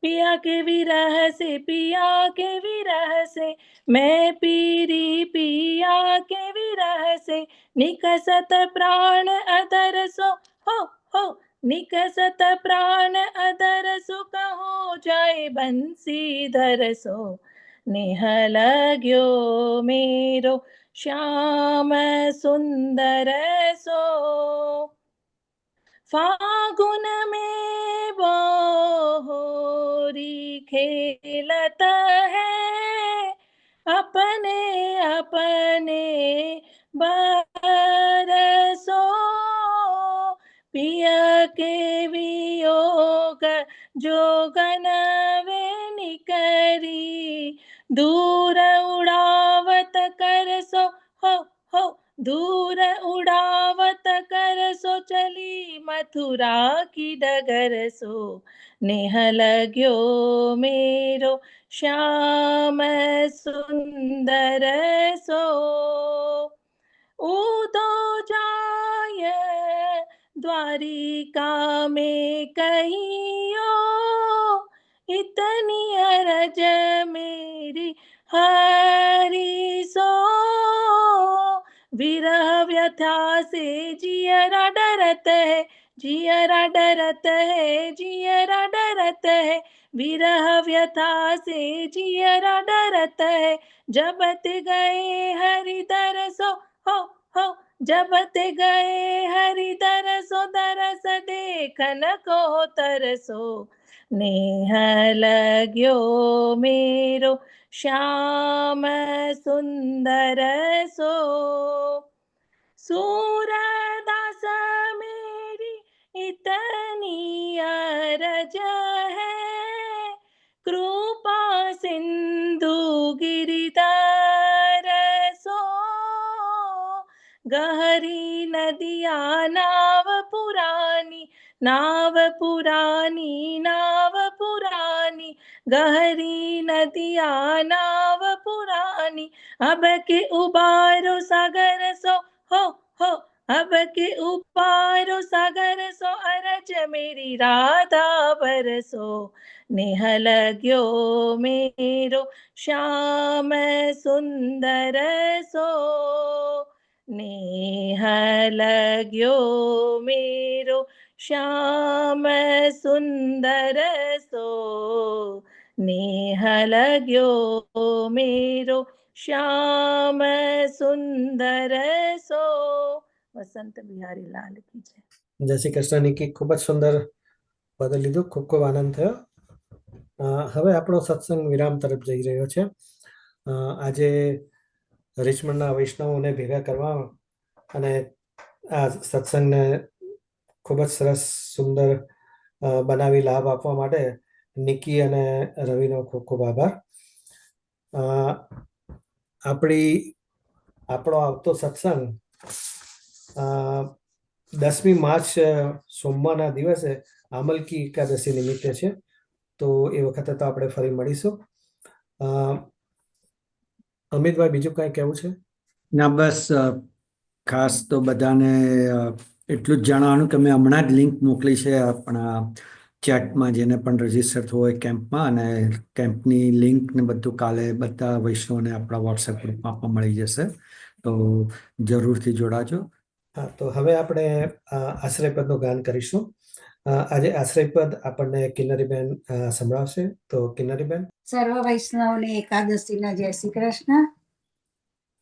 पिया के विरह से, पिया के विरह से, मैं पीरी पिया के विरह से, निकसत प्राण अदर सो, हो निकसत प्राण अदर सो, कहो जाए बंसीधर सो, नेह लग्यो मेरो श्याम सुंदर सो, फागुन में बोहोरी खेलत है, अपने अपने बरसो, पिया के वियोग जोगन वे निकरी, दूर उड़ावत कर सो, हो दूर उड़ावत कर सो, चली मथुरा की डगर सो, नेह लग्यो मेरो श्याम सुंदर सो, उदो जाय द्वारिका में कहियो, इतनी अरज मेरी हरि सो, विरह व्यथा से जियरा डरत है, जियरा डरत है, जियरा डरत है, विरह व्यथा से जियरा डरत है। जबत गए हरि दरसो हो, जबत गए हरि दरसो, दरस देखन को तरसो। नेह लग्यो मेरो श्याम सुंदर सो। सूरदास मेरी इतनी अरज है, कृपा सिंधु गिरिधर सो। गहरी नदिया नाव पुरानी, नाव पुरानी, नाव पुरानी, गहरी नदिया नाव पुरानी। अब के उबारो सागर सो हो, अब के उबारो सागर सो, अरज मेरी राधा बरसो। नेह लग्यो मेरो श्याम सुंदर सो। नेह लग्यो मेरो श्याम सुंदर सो। नेह लग्यो मेरो श्याम सुंदर सो। वसंत बिहारी लाल की जय। જય શ્રી કૃષ્ણ નિકી, ખૂબ જ સુંદર પદ લીધું, ખૂબ ખૂબ આનંદ થયો. હવે આપણો સત્સંગ વિરામ તરફ જઈ રહ્યો છે. આજે રિચમન્ડના વૈષ્ણવોને ભેગા કરવા અને આ સત્સંગને ખૂબ જ સરસ સુંદર બનાવી લાભ આપવા માટે નિકી અને રવિનો ખૂબ ખૂબ આભાર. આપણો આવતો સત્સંગ 10મી માર્ચ સોમવારના દિવસે આમલકી એકાદશી નિમિત્તે છે. તો એ વખતે તો આપણે ફરી મળીશું. અમિતભાઈ, બીજું કાંઈ કહેવું છે? ના, બસ ખાસ તો બધાને એટલું જ જણાવવાનું કે મેં હમણાં જ લિંક મોકલી છે આપણા ચેટમાં, જેને પણ રજીસ્ટર થવું હોય કેમ્પમાં, અને કેમ્પની લિંક ને બધું કાલે બધા વૈષ્ણવને આપણા વોટ્સએપ ગ્રુપમાં પણ મળી જશે. તો જરૂરથી જોડાજો. હા, તો હવે આપણે આશ્રયપદનું ગાન કરીશું. આજે આશ્રયપદ આપણને કિન્નરીબેન સંભળાવશે. તો કિન્નરીબેન. સર્વ વૈષ્ણવને એકાદશીના જય શ્રી કૃષ્ણ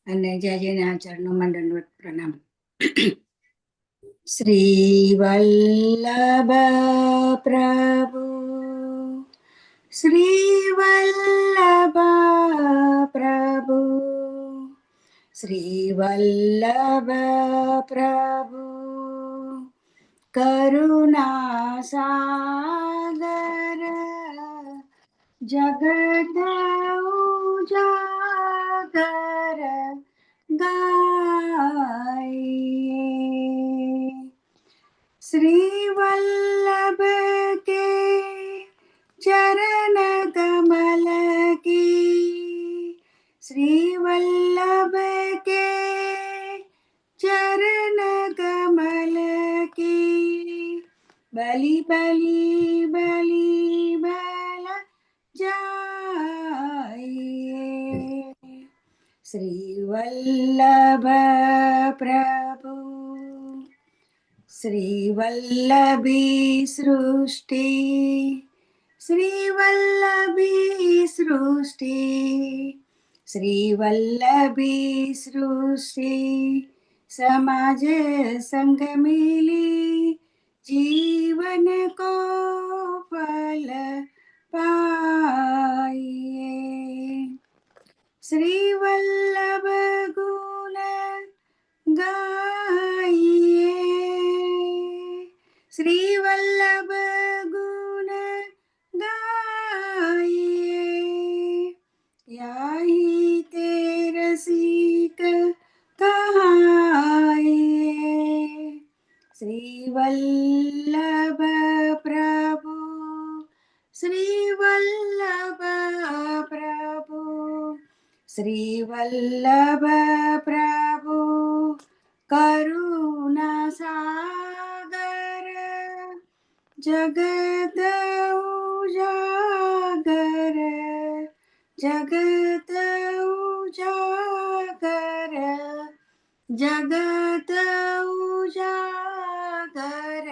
અને જય જયના ચરણોમાં દંડવત પ્રણામ. શ્રી વલ્લભ પ્રભુ, શ્રી વલ્લભ પ્રભુ, શ્રી વલ્લભ પ્રભુ, કરુણા સાગર, જગત ઉજાગર ગાઈએ. श्री वल्लभ के चरण कमल की, श्री वल्लभ के चरण कमल की, बलि बलि बलि बल जाइए. श्री वल्लभ प्रभु, श्री वल्लभी सृष्टि, श्री वल्लभी सृष्टि, श्री वल्लभी सृष्टि, समाज संग मिली जीवन को फल पाइए. श्री वल्लभ गुण गाइए, श्री वल्लभ गुण गाइए. याही तेरे सीख कहाइए. श्री वल्लभ प्रभु, श्री वल्लभ प्रभु, श्री वल्लभ प्रभु, करुणा सागर, जगत उजागर, जगत उजागर, जगत उजागर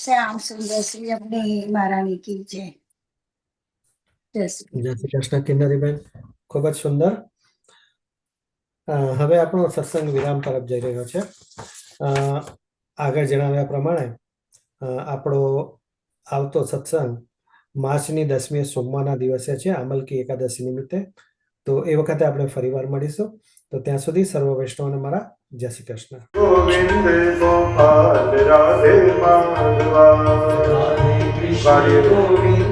શ્યામ સુંદર શ્રી अपनी महारानी की जय। जय श्री જય શ્રી કૃષ્ણ કિન્નરીબેન, ખૂબ જ સુંદર. હવે આપણો સત્સંગ વિરામ તરફ જઈ રહ્યો છે. આગળ જણાવ્યા પ્રમાણે આપણો આવતો સત્સંગ માર્ચની 10મી સોમવારના દિવસે છે, આમલકી એકાદશી નિમિત્તે. તો એ વખતે આપણે ફરીવાર મળીશું. તો ત્યાં સુધી સર્વ વૈષ્ણવને મારા જય શ્રી કૃષ્ણ. ગોવિંદ ગોપાલ રાધે માધવા, રાધે કૃષ્ણ ગોવિંદ